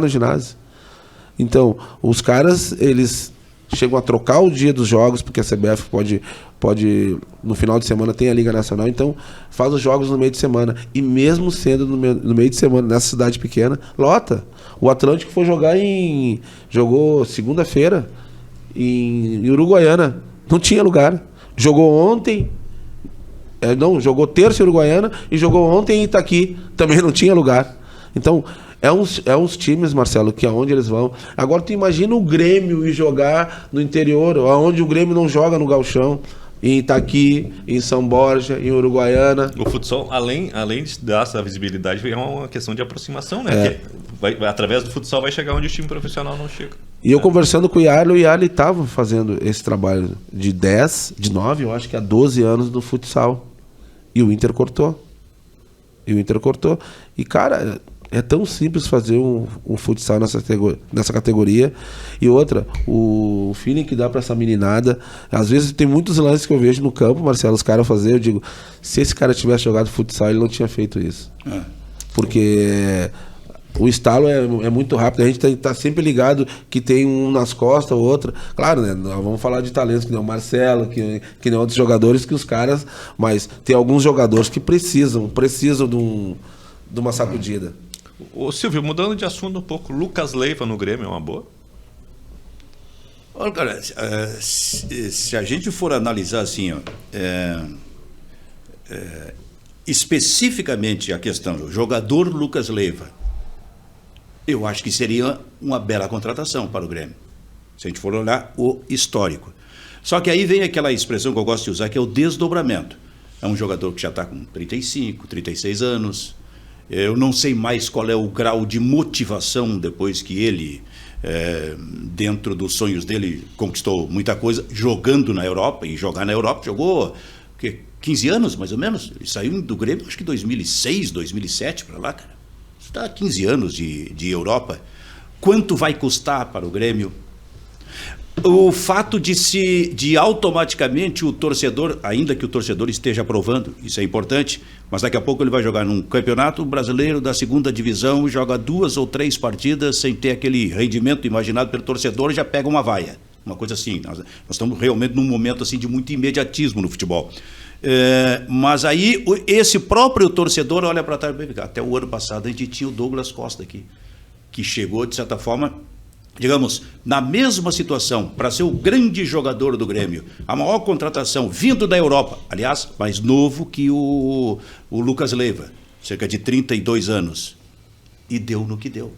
ginásio. Então, os caras, eles chegam a trocar o dia dos jogos, porque a CBF pode no final de semana tem a Liga Nacional, então faz os jogos no meio de semana. E mesmo sendo no meio de semana, nessa cidade pequena, lota. O Atlântico foi jogou segunda-feira em Uruguaiana. Não tinha lugar. Jogou ontem... jogou terça em Uruguaiana e jogou ontem em Itaqui. Também não tinha lugar. Então, é uns times, Marcelo, que aonde eles vão. Agora, tu imagina o Grêmio ir jogar no interior, aonde o Grêmio não joga no gauchão. Em Itaqui, em São Borja, em Uruguaiana. O futsal, além de dar essa visibilidade, é uma questão de aproximação, né? Através do futsal vai chegar onde o time profissional não chega. E eu conversando com o Yarley estava fazendo esse trabalho de 9, eu acho que há 12 anos no futsal. E o Inter cortou. E, cara, é tão simples fazer um futsal nessa categoria. E outra, o feeling que dá pra essa meninada. Às vezes tem muitos lances que eu vejo no campo, Marcelo, os caras fazer. Eu digo, se esse cara tivesse jogado futsal, ele não tinha feito isso. Porque o estalo é muito rápido. A gente tá sempre ligado que tem um nas costas, o outro. Claro, né? Nós vamos falar de talentos que nem o Marcelo, que nem outros jogadores, que os caras... Mas tem alguns jogadores que precisam de uma sacudida. Ô Silvio, mudando de assunto um pouco, Lucas Leiva no Grêmio é uma boa? Olha, cara, se a gente for analisar assim, especificamente a questão do jogador Lucas Leiva, eu acho que seria uma bela contratação para o Grêmio, se a gente for olhar o histórico. Só que aí vem aquela expressão que eu gosto de usar, que é o desdobramento. É um jogador que já está com 35, 36 anos. Eu não sei mais qual é o grau de motivação depois que ele, dentro dos sonhos dele, conquistou muita coisa, jogando na Europa. E jogar na Europa, jogou 15 anos, mais ou menos. Ele saiu do Grêmio, acho que 2006, 2007, para lá, cara. Está há 15 anos de Europa. Quanto vai custar para o Grêmio? O fato de automaticamente o torcedor, ainda que o torcedor esteja aprovando, isso é importante, mas daqui a pouco ele vai jogar num campeonato brasileiro da 2ª divisão, joga 2 ou 3 partidas sem ter aquele rendimento imaginado pelo torcedor e já pega uma vaia. Uma coisa assim. Nós estamos realmente num momento assim, de muito imediatismo no futebol. Mas aí esse próprio torcedor olha para trás, até o ano passado a gente tinha o Douglas Costa aqui, que chegou, de certa forma, digamos, na mesma situação, para ser o grande jogador do Grêmio, a maior contratação vindo da Europa, aliás, mais novo que o Lucas Leiva, cerca de 32 anos, e deu no que deu.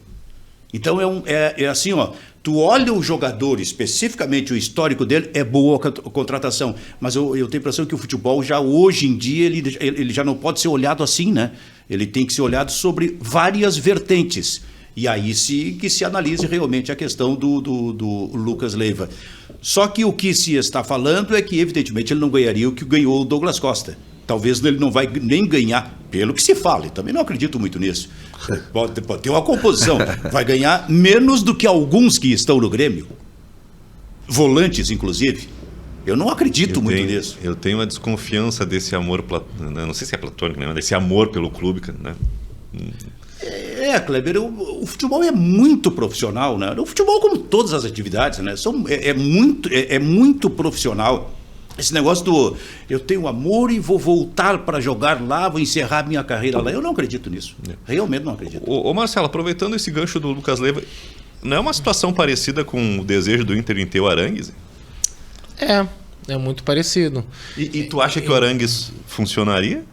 Então é assim, ó, tu olha o jogador, especificamente o histórico dele, é boa a contratação, mas eu tenho a impressão que o futebol já hoje em dia ele já não pode ser olhado assim, né? Ele tem que ser olhado sobre várias vertentes. E aí que se analise realmente a questão do Lucas Leiva. Só que o que se está falando é que, evidentemente, ele não ganharia o que ganhou o Douglas Costa. Talvez ele não vai nem ganhar, pelo que se fala. Também não acredito muito nisso. Pode ter uma composição. Vai ganhar menos do que alguns que estão no Grêmio. Volantes, inclusive. Eu não acredito muito nisso. Eu tenho uma desconfiança desse amor, não sei se é platônico, né? Mas desse amor pelo clube, né? Kleber, o futebol é muito profissional, né? O futebol, como todas as atividades, né? É muito profissional. Esse negócio do eu tenho amor e vou voltar para jogar lá, vou encerrar minha carreira lá, eu não acredito nisso. Realmente não acredito. Ô Marcelo, aproveitando esse gancho do Lucas Leiva, não é uma situação parecida com o desejo do Inter em ter o Arangues? É muito parecido. E tu acha que o Arangues funcionaria?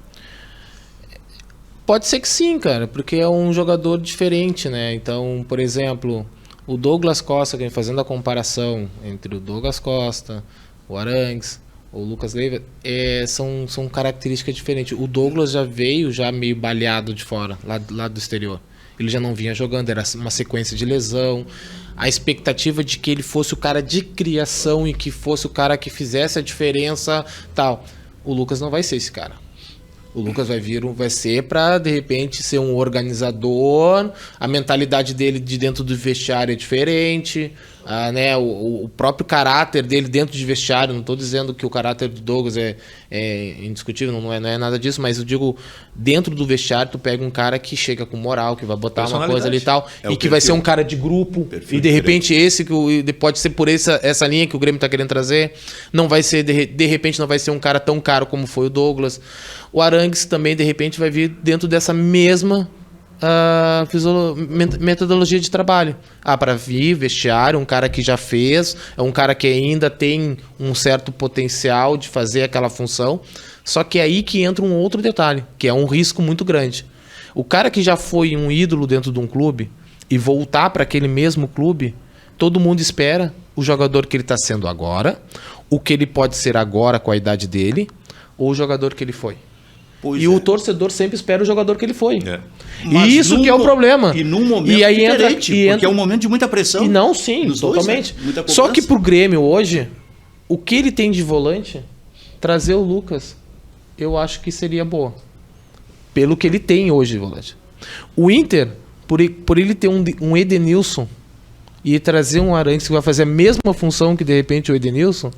Pode ser que sim, cara, porque é um jogador diferente, né? Então, por exemplo, o Douglas Costa, que fazendo a comparação entre o Douglas Costa, o Arangues, o Lucas Leiva, são características diferentes. O Douglas já veio meio baleado de fora, lá do exterior. Ele já não vinha jogando, era uma sequência de lesão. A expectativa de que ele fosse o cara de criação e que fosse o cara que fizesse a diferença, tal. O Lucas não vai ser esse cara. O Lucas vai ser para, de repente, ser um organizador. A mentalidade dele de dentro do vestiário é diferente. Né, o próprio caráter dele dentro de vestiário. Não estou dizendo que o caráter do Douglas é indiscutível, não é nada disso. Mas eu digo, dentro do vestiário, tu pega um cara que chega com moral, que vai botar uma coisa ali e tal. E que vai ser um cara de grupo. E, de repente, esse que pode ser por essa linha que o Grêmio está querendo trazer. Não vai ser, de repente, não vai ser um cara tão caro como foi o Douglas. O Arangues também, de repente, vai vir dentro dessa mesma metodologia de trabalho. Para vir, vestiário, um cara que já fez, é um cara que ainda tem um certo potencial de fazer aquela função. Só que é aí que entra um outro detalhe, que é um risco muito grande. O cara que já foi um ídolo dentro de um clube e voltar para aquele mesmo clube, todo mundo espera o jogador que ele está sendo agora, o que ele pode ser agora com a idade dele, ou o jogador que ele foi. O torcedor sempre espera o jogador que ele foi. E isso que é o problema. E num momento diferente, porque é um momento de muita pressão. E não, sim, totalmente. Dois, né? Só que pro Grêmio hoje, o que ele tem de volante, trazer o Lucas, eu acho que seria boa. Pelo que ele tem hoje de volante. O Inter, por ele ter um Edenilson e trazer um Arangues que vai fazer a mesma função que de repente o Edenilson,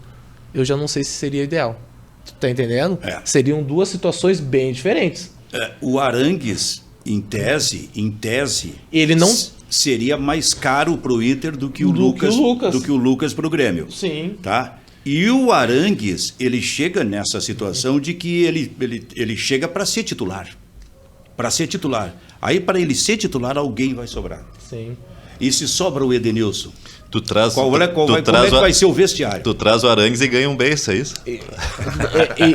eu já não sei se seria ideal. Tá entendendo? Seriam duas situações bem diferentes. O Arangues, em tese, ele não seria mais caro pro Inter do que o Lucas pro Grêmio. Sim. Tá? E o Arangues, ele chega nessa situação de que ele chega para ser titular. Para ser titular. Aí, para ele ser titular, alguém vai sobrar. Sim. E se sobra o Edenilson? Como é que vai ser o vestiário? Tu traz o Arangues e ganha um beijo, é isso?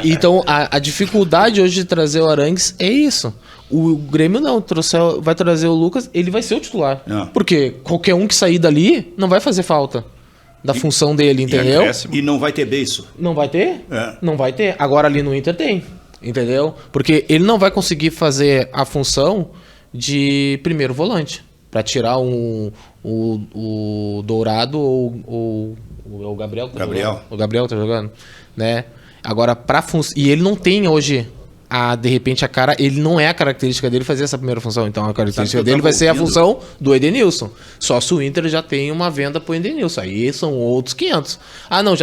Então, a dificuldade hoje de trazer o Arangues é isso. O Grêmio não, vai trazer o Lucas, ele vai ser o titular. Porque qualquer um que sair dali não vai fazer falta da função dele, entendeu? E não vai ter beijo. Não vai ter? Não vai ter. Agora ali no Inter tem, entendeu? Porque ele não vai conseguir fazer a função de primeiro volante. Para tirar o Dourado ou o Gabriel. O Gabriel tá jogando, né? Agora, e ele não tem hoje, de repente, ele não é a característica dele fazer essa primeira função. Então, a característica dele vai ser a função do Edenilson. Só se o Inter já tem uma venda pro Edenilson. Aí são outros 500. Não,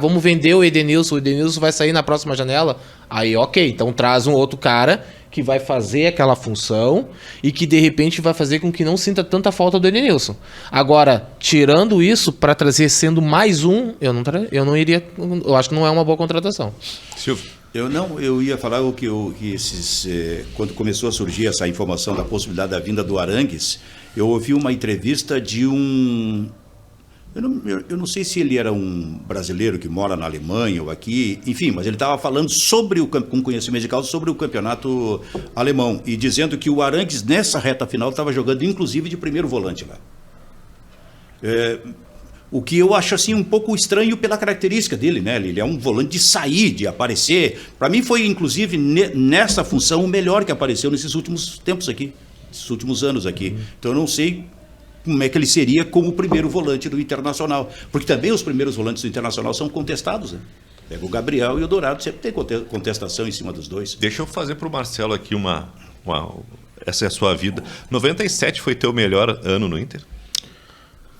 vamos vender o Edenilson vai sair na próxima janela. Aí, ok, então traz um outro cara que vai fazer aquela função e que de repente vai fazer com que não sinta tanta falta do Edenilson. Agora, tirando isso, para trazer sendo mais um, eu não iria. Eu acho que não é uma boa contratação. Silvio. Eu ia falar quando começou a surgir essa informação da possibilidade da vinda do Arangues, Eu ouvi uma entrevista de um... Eu não sei se ele era um brasileiro que mora na Alemanha ou aqui, enfim, mas ele estava falando com conhecimento de causa sobre o campeonato alemão e dizendo que o Arangues, nessa reta final, estava jogando inclusive de primeiro volante lá. O que eu acho assim um pouco estranho pela característica dele, né? Ele é um volante de sair, de aparecer. Para mim foi inclusive nessa função o melhor que apareceu nesses últimos tempos aqui, nesses últimos anos aqui. Então eu não sei como é que ele seria como o primeiro volante do Internacional, porque também os primeiros volantes do Internacional são contestados, né? Pega o Gabriel e o Dourado, sempre tem contestação em cima dos dois. Deixa eu fazer para o Marcelo aqui essa é a sua vida. 97 foi teu melhor ano no Inter?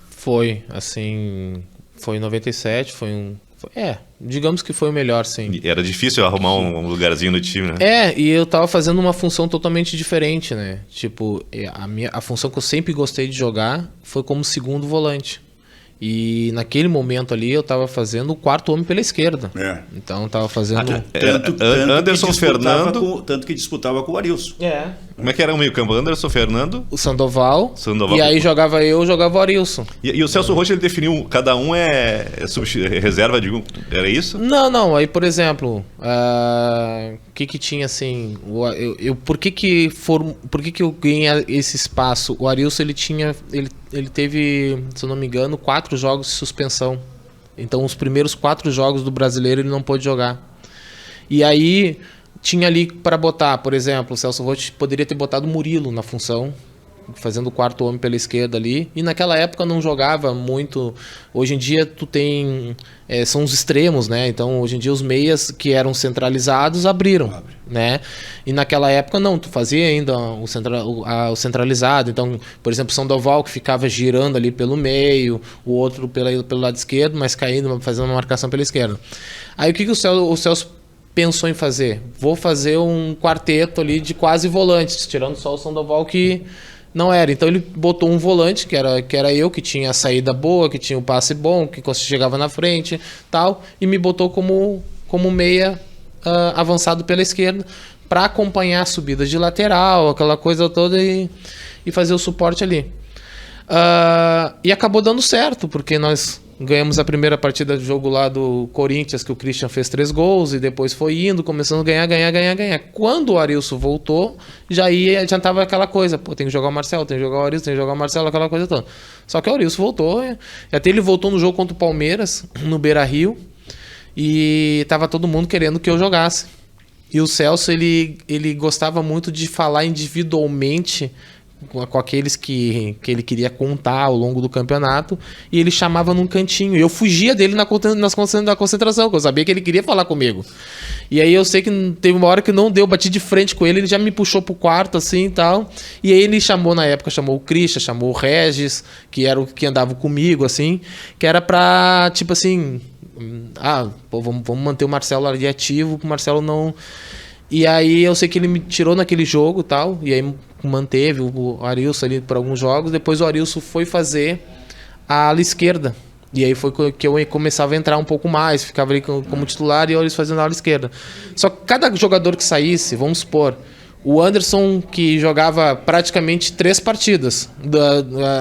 Foi, assim, foi em 97, digamos que foi o melhor, sim. Era difícil arrumar um lugarzinho no time, né? E eu tava fazendo uma função totalmente diferente, né? Tipo, a função que eu sempre gostei de jogar foi como segundo volante. E naquele momento ali eu tava fazendo o quarto homem pela esquerda. Então eu tava fazendo... Anderson Fernando... Tanto que disputava com o Arilson. Como é que era o meio campo? Anderson Fernando... O Sandoval. E aí jogava o Arilson. E o Celso Roth, ele definiu, cada um é reserva de um... Era isso? Não. Aí, por exemplo, o que tinha assim... Por que eu ganhei esse espaço? O Arilson, ele teve, se eu não me engano, 4 jogos de suspensão. Então, os primeiros 4 jogos do Brasileiro ele não pôde jogar. E aí, tinha ali para botar, por exemplo, o Celso Roth poderia ter botado o Murilo na função, fazendo o quarto homem pela esquerda ali. E naquela época não jogava muito. Hoje em dia tu tem... são os extremos, né? Então hoje em dia os meias que eram centralizados abriram, né? E naquela época não, tu fazia ainda o centralizado. Então, por exemplo, Sandoval que ficava girando ali pelo meio, o outro pelo lado esquerdo, mas caindo, fazendo uma marcação pela esquerda. Aí o que o Celso pensou em fazer? Vou fazer um quarteto ali de quase volantes, tirando só o Sandoval que não era. Então ele botou um volante, que era eu, que tinha a saída boa, que tinha o passe bom, que chegava na frente, tal, e me botou como meia avançado pela esquerda para acompanhar as subidas de lateral, aquela coisa toda e fazer o suporte ali. E acabou dando certo, porque nós ganhamos a primeira partida do jogo lá do Corinthians, que o Christian fez 3 gols, e depois foi indo, começando a ganhar. Quando o Arilson voltou, já tava aquela coisa, tem que jogar o Marcelo, tem que jogar o Arilson, tem que jogar o Marcelo, aquela coisa toda. Só que o Arilson voltou, e até ele voltou no jogo contra o Palmeiras, no Beira-Rio, e tava todo mundo querendo que eu jogasse. E o Celso, ele gostava muito de falar individualmente com aqueles que ele queria contar ao longo do campeonato, e ele chamava num cantinho, e eu fugia dele na concentração, porque eu sabia que ele queria falar comigo. E aí eu sei que teve uma hora que não deu, bati de frente com ele, ele já me puxou pro quarto assim e tal, e aí ele chamou o Christian, chamou o Regis, que era o que andava comigo assim, que era pra, tipo assim, vamos manter o Marcelo ali ativo, pro Marcelo não... E aí eu sei que ele me tirou naquele jogo e tal, e aí manteve o Arilson ali por alguns jogos. Depois o Arilson foi fazer a ala esquerda, e aí foi que eu começava a entrar um pouco mais, ficava ali como titular e o Arilson fazendo a ala esquerda. Só que cada jogador que saísse, vamos supor, o Anderson, que jogava praticamente 3 partidas.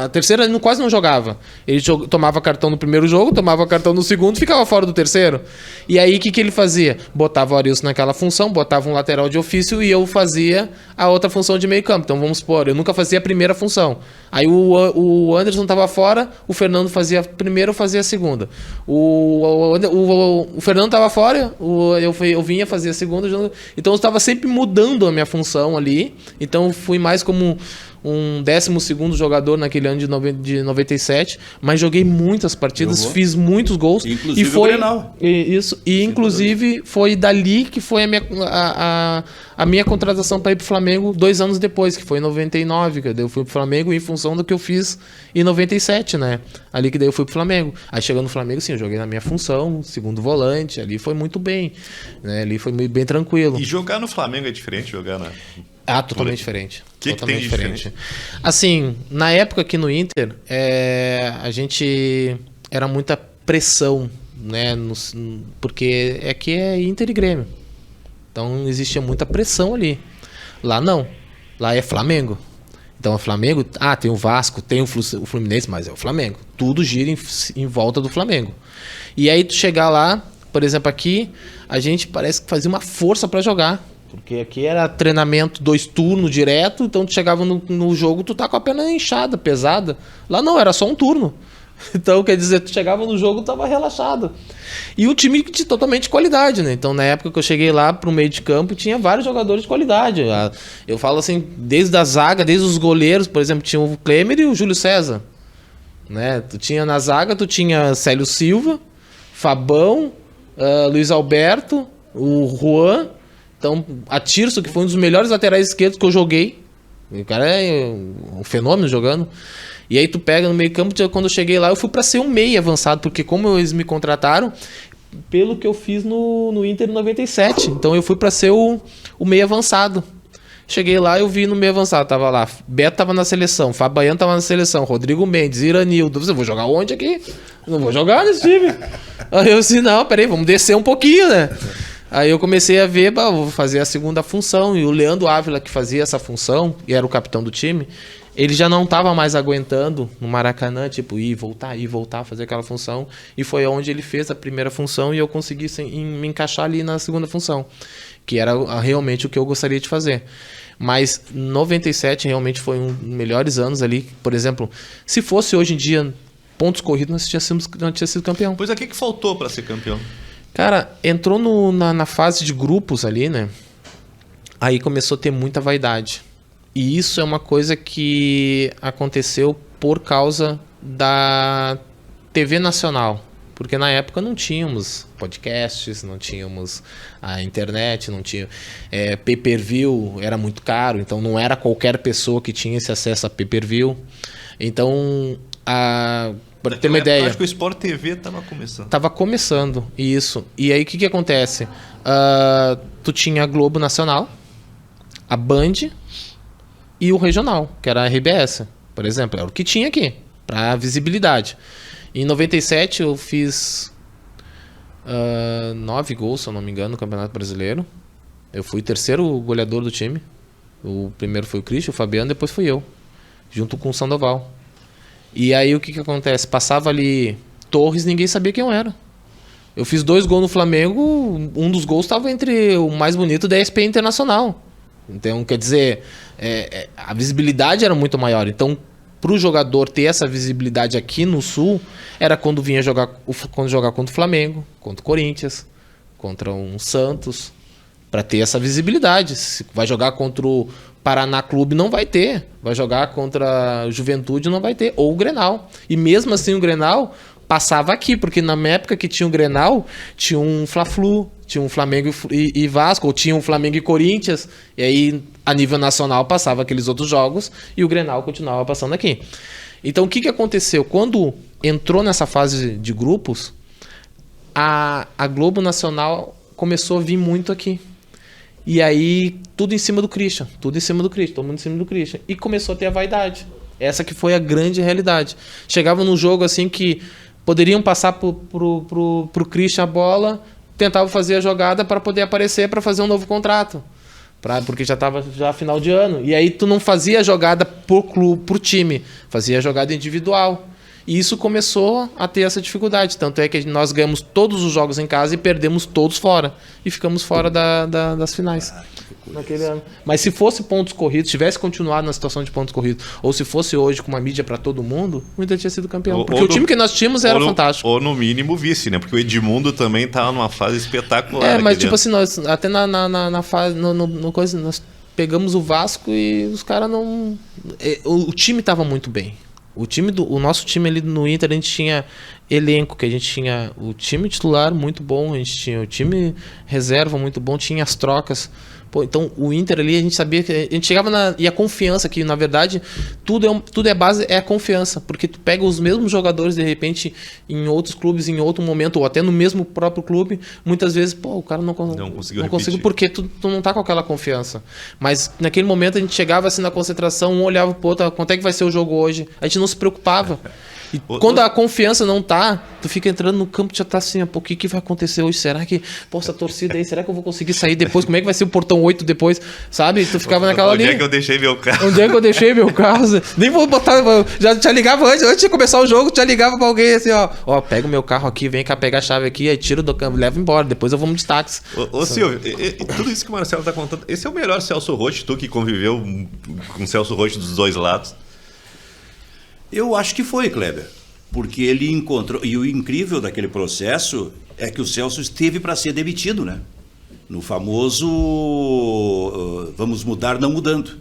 A terceira ele quase não jogava. Ele tomava cartão no primeiro jogo, tomava cartão no segundo e ficava fora do terceiro. E aí o que ele fazia? Botava o Arilson naquela função, botava um lateral de ofício e eu fazia a outra função de meio campo. Então vamos supor, eu nunca fazia a primeira função. Aí o Anderson estava fora, o Fernando fazia a primeira, eu fazia a segunda. O Fernando estava fora, eu vinha fazer a segunda. Então eu estava sempre mudando a minha função ali, então fui mais como um 12º jogador naquele ano de 97, mas joguei muitas partidas, fiz muitos gols, inclusive e foi o Grenal. Isso, e inclusive foi dali que foi a minha contratação para ir pro Flamengo 2 anos depois, que foi em 99, que daí eu fui pro Flamengo em função do que eu fiz em 97, né? Ali que daí eu fui pro Flamengo. Aí chegando no Flamengo, sim, eu joguei na minha função, segundo volante, ali foi muito bem, né? Ali foi bem tranquilo. E jogar no Flamengo é diferente de jogar na... Totalmente diferente. Que tem diferente? Assim, na época aqui no Inter, a gente era muita pressão, né? Porque aqui é Inter e Grêmio. Então existia muita pressão ali. Lá não. Lá é Flamengo. Então o Flamengo, tem o Vasco, tem o Fluminense, mas é o Flamengo. Tudo gira em volta do Flamengo. E aí tu chegar lá, por exemplo, aqui, a gente parece que fazia uma força para jogar. Porque aqui era treinamento 2 turnos direto, então tu chegava no jogo, tu tá com a perna inchada, pesada. Lá não, era só um turno. Então, quer dizer, tu chegava no jogo, tu tava relaxado. E um time de totalmente qualidade, né? Então, na época que eu cheguei lá pro meio de campo, tinha vários jogadores de qualidade. Eu falo assim, desde a zaga, desde os goleiros, por exemplo, tinha o Klemer e o Júlio César. Né? Tu tinha na zaga, tu tinha Célio Silva, Fabão, Luiz Alberto, o Juan. Então, a Tirso, que foi um dos melhores laterais esquerdos que eu joguei. O cara é um fenômeno jogando. E aí tu pega no meio campo, quando eu cheguei lá, eu fui para ser um meia avançado, porque como eles me contrataram, pelo que eu fiz no Inter em 97. Então eu fui para ser o meia avançado. Cheguei lá, eu vi no meio avançado, tava lá, Beto tava na seleção, Fabiano tava na seleção, Rodrigo Mendes, Iranildo. Eu vou jogar onde aqui? Não vou jogar nesse time. Aí eu disse, não, peraí, vamos descer um pouquinho, né? Aí eu comecei a ver, vou fazer a segunda função, e o Leandro Ávila, que fazia essa função, e era o capitão do time, ele já não estava mais aguentando no Maracanã, tipo, ir, voltar, fazer aquela função. E foi onde ele fez a primeira função e eu consegui me encaixar ali na segunda função, que era realmente o que eu gostaria de fazer. Mas 97 realmente foi um dos melhores anos ali. Por exemplo, se fosse hoje em dia pontos corridos, não tinha sido campeão. Pois o que faltou para ser campeão? Cara, entrou na fase de grupos ali, né? Aí começou a ter muita vaidade. E isso é uma coisa que aconteceu por causa da TV nacional. Porque na época não tínhamos podcasts, não tínhamos a internet, não tinha pay-per-view, era muito caro, então não era qualquer pessoa que tinha esse acesso a pay-per-view. Então, para ter uma ideia... Acho que o Sport TV estava começando. Estava começando, isso. E aí o que acontece? Tu tinha a Globo Nacional, a Band e o regional, que era a RBS, por exemplo. Era o que tinha aqui, para visibilidade. Em 97 eu fiz 9 gols, se eu não me engano, no Campeonato Brasileiro. Eu fui o terceiro goleador do time. O primeiro foi o Christian, o Fabiano, depois fui eu, junto com o Sandoval. E aí o que acontece? Passava ali Torres, ninguém sabia quem eu era. Eu fiz 2 gols no Flamengo, um dos gols estava entre o mais bonito da ESPN Internacional. Então, quer dizer, a visibilidade era muito maior. Então, para o jogador ter essa visibilidade aqui no Sul, era quando vinha jogar contra o Flamengo, contra o Corinthians, contra um Santos, para ter essa visibilidade. Se vai jogar contra o Paraná Clube, não vai ter. Vai jogar contra a Juventude, não vai ter. Ou o Grenal. E mesmo assim o Grenal passava aqui, porque na época que tinha o Grenal, tinha um Fla-Flu, tinha um Flamengo e Vasco, ou tinha um Flamengo e Corinthians, e aí a nível nacional passava aqueles outros jogos e o Grenal continuava passando aqui. Então o que aconteceu? Quando entrou nessa fase de grupos, a Globo Nacional começou a vir muito aqui. E aí tudo em cima do Christian, todo mundo em cima do Christian. E começou a ter a vaidade. Essa que foi a grande realidade. Chegava num jogo assim que poderiam passar pro Christian a bola, tentavam fazer a jogada para poder aparecer para fazer um novo contrato. Porque já estava final de ano. E aí tu não fazia a jogada pro time, fazia a jogada individual. E isso começou a ter essa dificuldade. Tanto é que nós ganhamos todos os jogos em casa e perdemos todos fora. E ficamos fora das finais. Naquele ano. Mas se fosse pontos corridos, tivesse continuado na situação de pontos corridos, ou se fosse hoje com uma mídia para todo mundo, o Inter tinha sido campeão. Porque o time que nós tínhamos era fantástico. Ou no mínimo vice, né? Porque o Edmundo também estava numa fase espetacular. Mas tipo assim, nós até na fase, coisa, nós pegamos o Vasco e os caras não... O time estava muito bem. O nosso time ali no Inter, a gente tinha elenco, que a gente tinha o time titular muito bom, a gente tinha o time reserva muito bom, tinha as trocas. Pô, então o Inter ali, a gente sabia que a gente chegava e a confiança, que na verdade tudo é base, é a confiança, porque tu pega os mesmos jogadores de repente em outros clubes, em outro momento, ou até no mesmo próprio clube, muitas vezes, o cara não conseguiu porque tu não tá com aquela confiança. Mas naquele momento a gente chegava assim na concentração, um olhava pro outro, quanto é que vai ser o jogo hoje? A gente não se preocupava. E quando a confiança não tá, tu fica entrando no campo e já tá assim, pô, o que vai acontecer hoje? Será que, pô, essa torcida aí, será que eu vou conseguir sair depois? Como é que vai ser o portão 8 depois? Sabe? Tu ficava naquela Onde linha. é que eu deixei meu carro? Onde é que eu deixei meu carro? Nem vou botar. Já ligava antes de começar o jogo, já ligava pra alguém assim, ó, pega o meu carro aqui, vem cá pegar a chave aqui, aí tira do campo, leva embora, depois eu vou de táxi. Ô Silvio, tudo isso que o Marcelo tá contando, esse é o melhor Celso Roth, tu que conviveu com o Celso Roth dos dois lados? Eu acho que foi, Kleber. Porque ele encontrou. E o incrível daquele processo é que o Celso esteve para ser demitido, né? No famoso vamos mudar não mudando.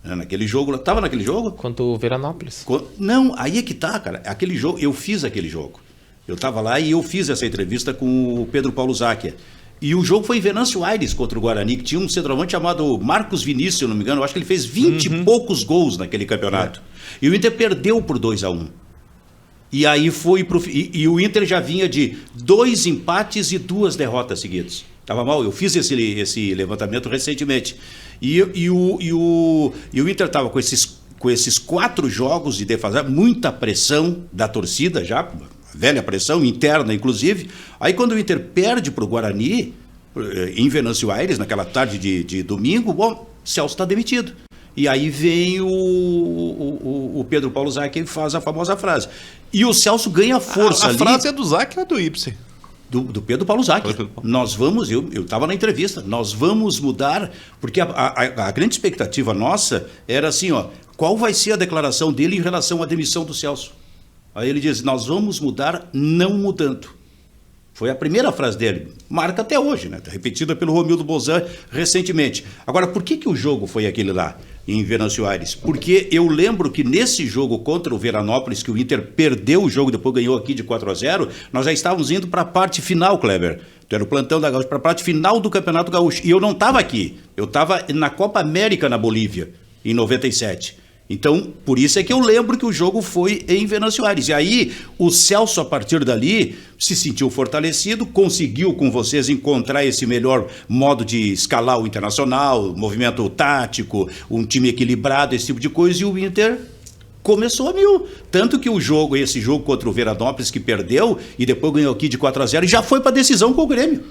Naquele jogo. Estava naquele jogo? Quanto o Veranópolis. Não, aí é que tá, cara. Aquele jogo, eu fiz aquele jogo. Eu estava lá e eu fiz essa entrevista com o Pedro Paulo Zacchia. E o jogo foi em Venâncio Aires contra o Guarani, que tinha um centroavante chamado Marcos Vinícius, se eu não me engano. Eu acho que ele fez 20 e poucos gols naquele campeonato. E o Inter perdeu por 2-1. E aí foi e o Inter já vinha de 2 empates e 2 derrotas seguidas. Tava mal, eu fiz esse levantamento recentemente. E o Inter estava com esses 4 jogos de defasagem, muita pressão da torcida já, velha pressão interna inclusive. Aí quando o Inter perde para o Guarani, em Venâncio Aires, naquela tarde de domingo, bom, Celso está demitido. E aí vem o Pedro Paulo Zacchia e faz a famosa frase. E o Celso ganha força ali. A frase é do Zacchia ou do Ibsen? Do Pedro Paulo Zacchia. Nós vamos, eu estava na entrevista, nós vamos mudar, porque a grande expectativa nossa era assim, ó, qual vai ser a declaração dele em relação à demissão do Celso? Aí ele diz, nós vamos mudar não mudando. Foi a primeira frase dele, marca até hoje, né? Repetida pelo Romildo Bolzan recentemente. Agora, por que o jogo foi aquele lá, em Venâncio Aires? Porque eu lembro que nesse jogo contra o Veranópolis, que o Inter perdeu o jogo, depois ganhou aqui de 4-0, nós já estávamos indo para a parte final, Kleber. Era o plantão da Gaúcha, para a parte final do Campeonato Gaúcho. E eu não estava aqui, eu estava na Copa América na Bolívia, em 97. Então, por isso é que eu lembro que o jogo foi em Venâncio Aires. E aí, o Celso, a partir dali, se sentiu fortalecido, conseguiu com vocês encontrar esse melhor modo de escalar o Internacional, movimento tático, um time equilibrado, esse tipo de coisa, e o Inter começou a mil. Tanto que esse jogo contra o Veranópolis, que perdeu, e depois ganhou aqui de 4-0, e já foi para decisão com o Grêmio.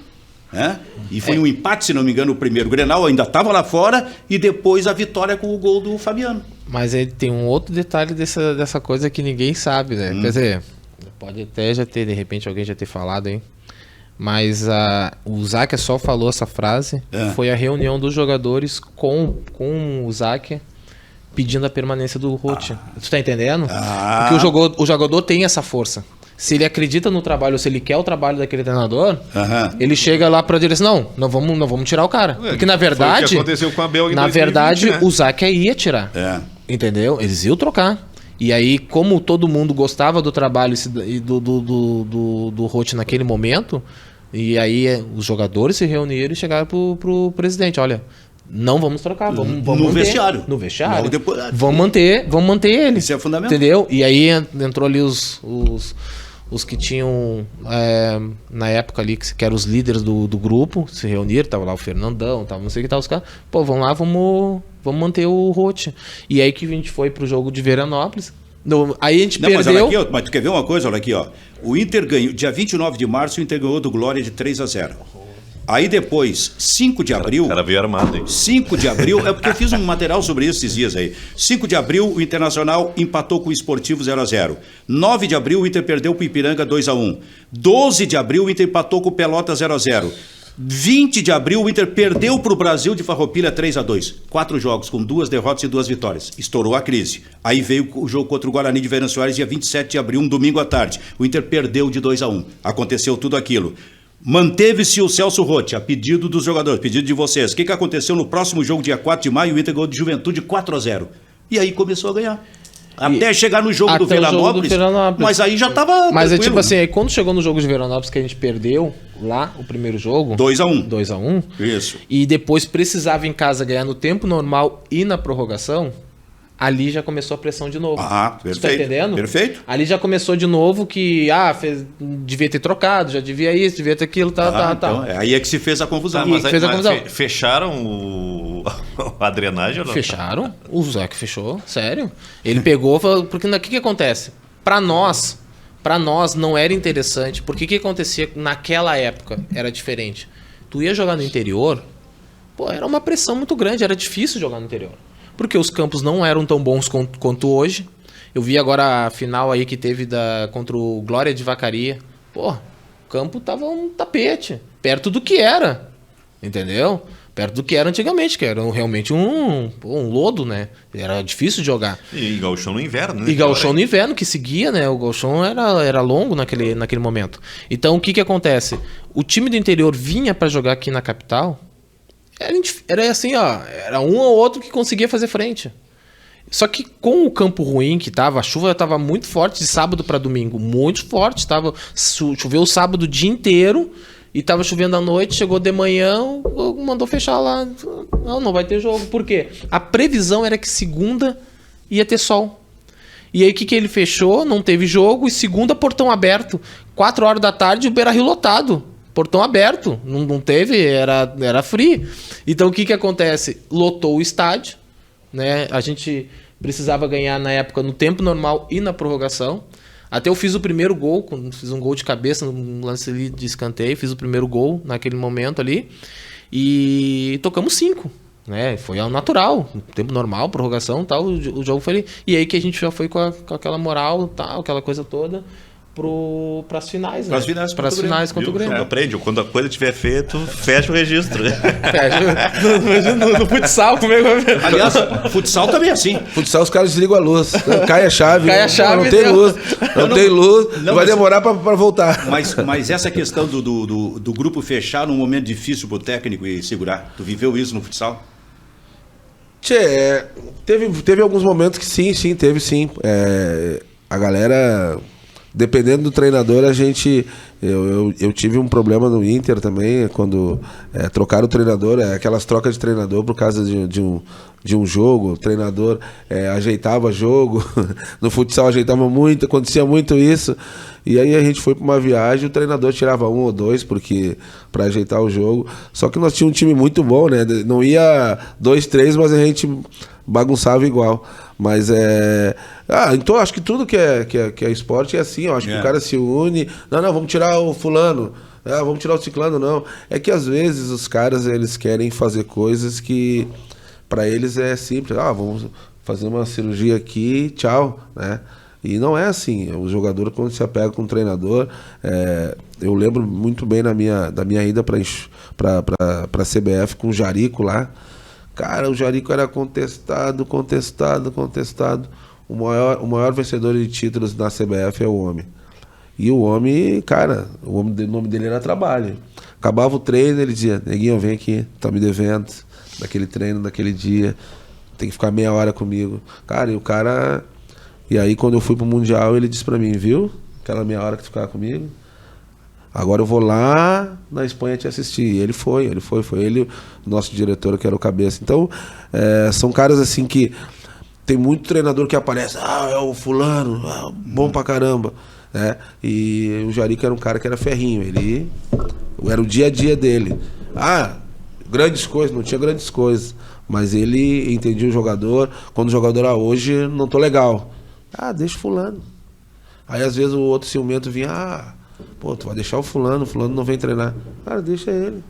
E foi um empate, se não me engano, o primeiro Grenal ainda estava lá fora, e depois a vitória com o gol do Fabiano. Mas ele tem um outro detalhe dessa coisa que ninguém sabe, né? Quer dizer, pode até já ter, de repente, alguém já ter falado, hein? Mas o Zacchia só falou essa frase, foi a reunião dos jogadores com o Zacchia pedindo a permanência do Roth. Tu tá entendendo? Porque o jogador tem essa força. Se ele acredita no trabalho, se ele quer o trabalho daquele treinador, ele chega lá para dizer assim, não vamos tirar o cara. Porque na verdade, foi o que aconteceu com o Abel em 2020, verdade, né? O Zacchia ia tirar. Entendeu? Eles iam trocar. E aí, como todo mundo gostava do trabalho e do Roth naquele momento, e aí os jogadores se reuniram e chegaram pro presidente, olha, não vamos trocar, vamos no manter. vestiário. No vestiário. Logo depois, vamos manter ele. Isso é fundamental. Entendeu? E aí entrou ali os que tinham, na época ali, que eram os líderes do grupo, se reuniram, tava lá o Fernandão, tava não sei o que tal, os caras, pô, vamos lá, vamos manter o Roth. E aí que a gente foi pro jogo de Veranópolis, aí a gente perdeu... Mas, olha aqui, mas tu quer ver uma coisa? Olha aqui, ó. O Inter ganhou, dia 29 de março, o Inter ganhou do Glória de 3-0. Aí depois, 5 de abril... O cara veio armado, hein? 5 de abril, é porque eu fiz um material sobre isso esses dias aí. 5 de abril, o Internacional empatou com o Esportivo 0-0. 9 de abril, o Inter perdeu com o Ipiranga 2-1. 12 de abril, o Inter empatou com o Pelota 0-0. 20 de abril, o Inter perdeu para o Brasil de Farroupilha 3-2. 4 jogos, com 2 derrotas e 2 vitórias. Estourou a crise. Aí veio o jogo contra o Guarani de Venâncio Aires, dia 27 de abril, um domingo à tarde. O Inter perdeu de 2-1. Aconteceu tudo aquilo. Manteve-se o Celso Roth, a pedido dos jogadores, pedido de vocês. O que aconteceu no próximo jogo, dia 4 de maio? O Inter ganhou de Juventude 4-0. E aí começou a ganhar. Até chegar no jogo do Veranópolis. Mas aí já estava. Mas é tipo assim, aí quando chegou no jogo de Veranópolis, que a gente perdeu lá o primeiro jogo. 2-1. Isso. E depois precisava em casa ganhar no tempo normal e na prorrogação. Ali já começou a pressão de novo. Perfeito. Você tá entendendo? Perfeito. Ali já começou de novo que, devia ter trocado, já devia isso, devia ter aquilo, tal. Então, aí é que se fez a confusão. Fecharam a drenagem ou não? Fecharam. O Zacchia fechou, sério. Ele pegou, falou, porque o que acontece? Pra nós não era interessante, porque o que acontecia naquela época era diferente. Tu ia jogar no interior, pô, era uma pressão muito grande, era difícil jogar no interior. Porque os campos não eram tão bons quanto hoje. Eu vi agora a final aí que teve contra o Glória de Vacaria. Pô, o campo tava um tapete, perto do que era, entendeu? Perto do que era antigamente, que era realmente um lodo, né? Era difícil de jogar. E gauchão no inverno, né? E gauchão no inverno, que seguia, né? O gauchão era longo naquele momento. Então, o que acontece? O time do interior vinha para jogar aqui na capital, era assim, ó, era um ou outro que conseguia fazer frente. Só que com o campo ruim que tava, a chuva tava muito forte de sábado para domingo, muito forte, choveu o sábado o dia inteiro e tava chovendo à noite, chegou de manhã, mandou fechar lá. Não vai ter jogo. Por quê? A previsão era que segunda ia ter sol. E aí o que ele fechou? Não teve jogo e segunda portão aberto. 4 horas da tarde o Beira-Rio lotado. Portão aberto. Não teve, era free. Então o que acontece? Lotou o estádio, né? A gente precisava ganhar na época no tempo normal e na prorrogação. Até eu fiz o primeiro gol, fiz um gol de cabeça no lance ali de escanteio, fiz o primeiro gol naquele momento ali e tocamos 5, né? Foi ao natural, tempo normal, prorrogação, tal, o jogo foi ali. E aí que a gente já foi com aquela moral, tal, aquela coisa toda para as finais, né? Para as finais contra o Grêmio. Aprende, quando a coisa estiver feia, tu fecha o registro. No futsal, como é que vai. Aliás, futsal também é assim. Futsal, os caras desligam a luz. Cai a chave. Não tem luz. Não tem luz. Vai demorar para voltar. Mas essa questão do grupo fechar num momento difícil pro técnico e segurar, tu viveu isso no futsal? Tchê, teve alguns momentos que sim, teve sim. A galera... Dependendo do treinador, eu tive um problema no Inter também, quando trocaram o treinador, aquelas trocas de treinador por causa de um jogo, o treinador ajeitava jogo, no futsal ajeitava muito, acontecia muito isso, e aí a gente foi para uma viagem, o treinador tirava 1 ou 2 para ajeitar o jogo, só que nós tínhamos um time muito bom, né? Não ia 2, 3, mas a gente bagunçava igual. Mas então acho que tudo que é esporte é assim, eu acho que o cara se une, não, vamos tirar o fulano, vamos tirar o ciclano, não. É que às vezes os caras, eles querem fazer coisas que para eles é simples, vamos fazer uma cirurgia aqui, tchau, né? E não é assim, o jogador quando se apega com o treinador, eu lembro muito bem da minha ida para a CBF com o Jarico lá. Cara, o Jarico era contestado. O maior vencedor de títulos da CBF é o homem. E o homem, cara, o nome dele era trabalho. Acabava o treino, ele dizia, neguinho, vem aqui, tá me devendo daquele treino, daquele dia. Tem que ficar meia hora comigo. Cara, E aí, quando eu fui pro Mundial, ele disse pra mim, viu? Aquela meia hora que tu ficava comigo. Agora eu vou lá na Espanha te assistir. E ele foi ele, o nosso diretor, que era o Cabeça. Então, são caras assim que tem muito treinador que aparece, é o fulano, bom pra caramba. E o Jarico era um cara que era ferrinho, era o dia a dia dele. Grandes coisas, não tinha grandes coisas, mas ele entendia o jogador. Quando o jogador, hoje não tô legal, deixa o fulano. Aí às vezes o outro ciumento vinha, pô, tu vai deixar o fulano não vem treinar. Cara, deixa ele.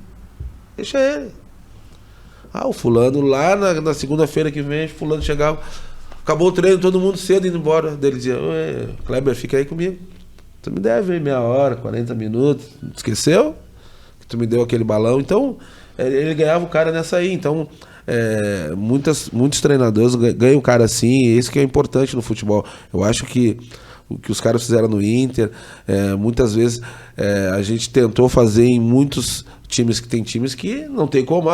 O fulano lá na segunda-feira que vem, o fulano chegava, acabou o treino, todo mundo cedo indo embora. Ele dizia, Kleber, fica aí comigo. Tu me deve meia hora, 40 minutos. Esqueceu? Que tu me deu aquele balão. Então, ele ganhava o cara nessa aí. Então, muitos treinadores ganham o cara assim, e isso que é importante no futebol. Eu acho que o que os caras fizeram no Inter, muitas vezes a gente tentou fazer em muitos times, que tem times que não tem como,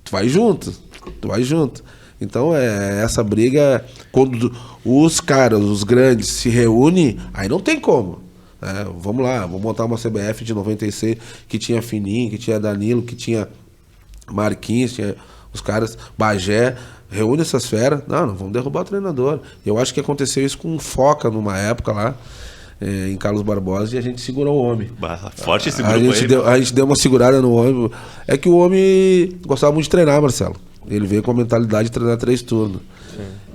tu vai junto. Então essa briga, quando os caras, os grandes, se reúnem, aí não tem como. Vamos lá, vamos montar uma CBF de 96 que tinha Fininho, que tinha Danilo, que tinha Marquinhos, tinha os caras, Bagé. Reúne essas feras, não vamos derrubar o treinador. Eu acho que aconteceu isso com Foca numa época lá, em Carlos Barbosa, e a gente segurou o homem. Forte esse grupo a gente deu uma segurada no homem. É que o homem gostava muito de treinar, Marcelo. Ele veio com a mentalidade de treinar 3 turnos.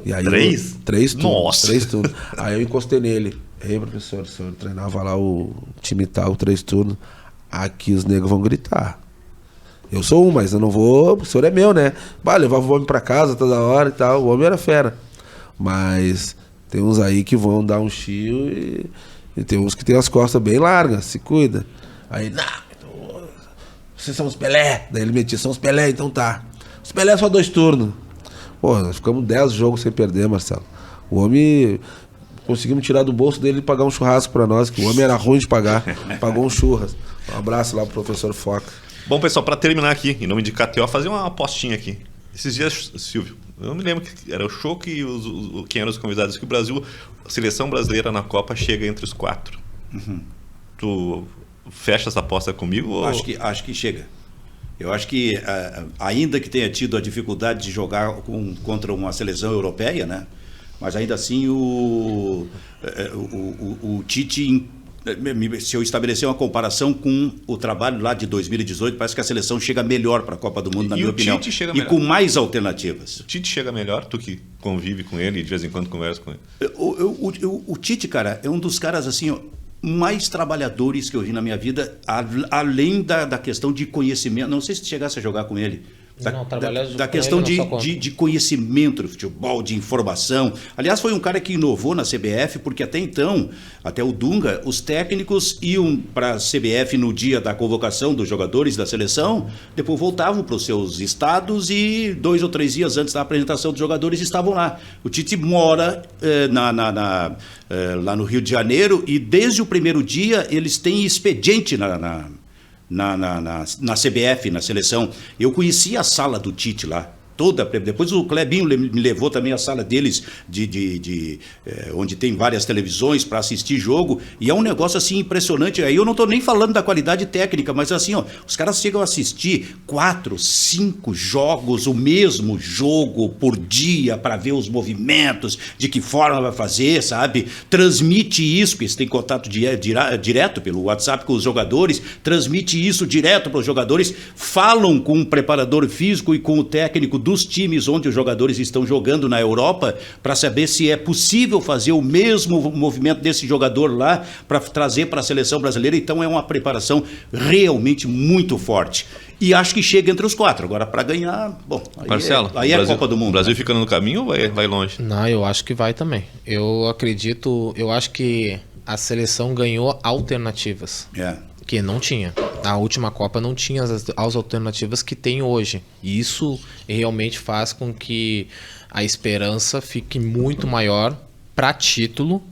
E aí Três? 3 turnos. Nossa. 3 turnos. Aí eu encostei nele. Ei, professor, o senhor treinava lá o time tal, 3 turnos. Aqui os negros vão gritar. Eu sou um, mas eu não vou. O senhor é meu, né? Bah, levava o homem pra casa toda hora e tal. O homem era fera. Mas tem uns aí que vão dar um chio e tem uns que tem as costas bem largas. Se cuida. Aí, não, vocês são os Pelé. Daí ele metia, são os Pelé, então tá. Os Pelé é só 2 turnos. Pô, nós ficamos 10 jogos sem perder, Marcelo. O homem. Conseguimos tirar do bolso dele e pagar um churrasco pra nós, que o homem era ruim de pagar. Pagou um churras. Um abraço lá pro professor Foca. Bom, pessoal, para terminar aqui, em nome de KTO, fazer uma apostinha aqui. Esses dias, Silvio, eu me lembro que era o show que quem eram os convidados, que o Brasil, a seleção brasileira na Copa chega entre os 4. Tu fecha essa aposta comigo? Ou... Acho que chega. Eu acho que, ainda que tenha tido a dificuldade de jogar contra uma seleção europeia, né? Mas ainda assim o Tite, se eu estabelecer uma comparação com o trabalho lá de 2018, parece que a seleção chega melhor para a Copa do Mundo, na minha opinião. Tite chega e melhor. com mais alternativas. O Tite chega melhor, tu que convive com ele e de vez em quando conversa com ele. O Tite, cara, é um dos caras assim, ó, mais trabalhadores que eu vi na minha vida, além da questão de conhecimento. Não sei se tu chegasse a jogar com ele. Da questão de conhecimento do futebol, de informação. Aliás, foi um cara que inovou na CBF, porque até então, até o Dunga, os técnicos iam para a CBF no dia da convocação dos jogadores da seleção, depois voltavam para os seus estados e 2 ou 3 dias antes da apresentação dos jogadores estavam lá. O Tite mora lá no Rio de Janeiro e desde o primeiro dia eles têm expediente na CBF, na seleção. Eu conheci a sala do Tite lá. Depois o Clebinho me levou também à sala deles, onde tem várias televisões para assistir jogo, e é um negócio assim impressionante. Aí eu não estou nem falando da qualidade técnica, mas assim, ó, os caras chegam a assistir 4, 5 jogos, o mesmo jogo por dia, para ver os movimentos, de que forma vai fazer, sabe? Transmite isso, porque você tem contato direto pelo WhatsApp com os jogadores, transmite isso direto para os jogadores, falam com o preparador físico e com o técnico dos times onde os jogadores estão jogando na Europa, para saber se é possível fazer o mesmo movimento desse jogador lá para trazer para a seleção brasileira. Então é uma preparação realmente muito forte. E acho que chega entre os 4. Agora, para ganhar, bom, Marcelo, aí é a Copa do Mundo. O Brasil fica no caminho ou vai longe? Não, eu acho que vai também. Eu acho que a seleção ganhou alternativas. Que não tinha. A última Copa não tinha as alternativas que tem hoje. E isso realmente faz com que a esperança fique muito maior para título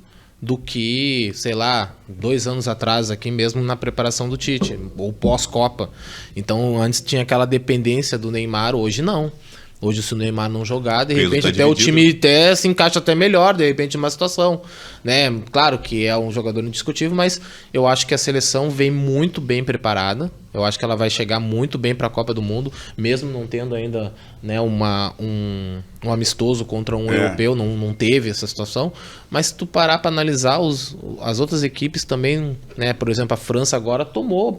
do que, sei lá, 2 anos atrás, aqui mesmo na preparação do Tite, ou pós-Copa. Então, antes tinha aquela dependência do Neymar, hoje não. Hoje, se o Neymar não jogar, de repente até o time até se encaixa até melhor, de repente, uma situação, né? Claro que é um jogador indiscutível, mas eu acho que a seleção vem muito bem preparada. Eu acho que ela vai chegar muito bem para a Copa do Mundo, mesmo não tendo ainda, né, um amistoso contra um europeu, não teve essa situação. Mas se tu parar para analisar as outras equipes também, né, por exemplo, a França agora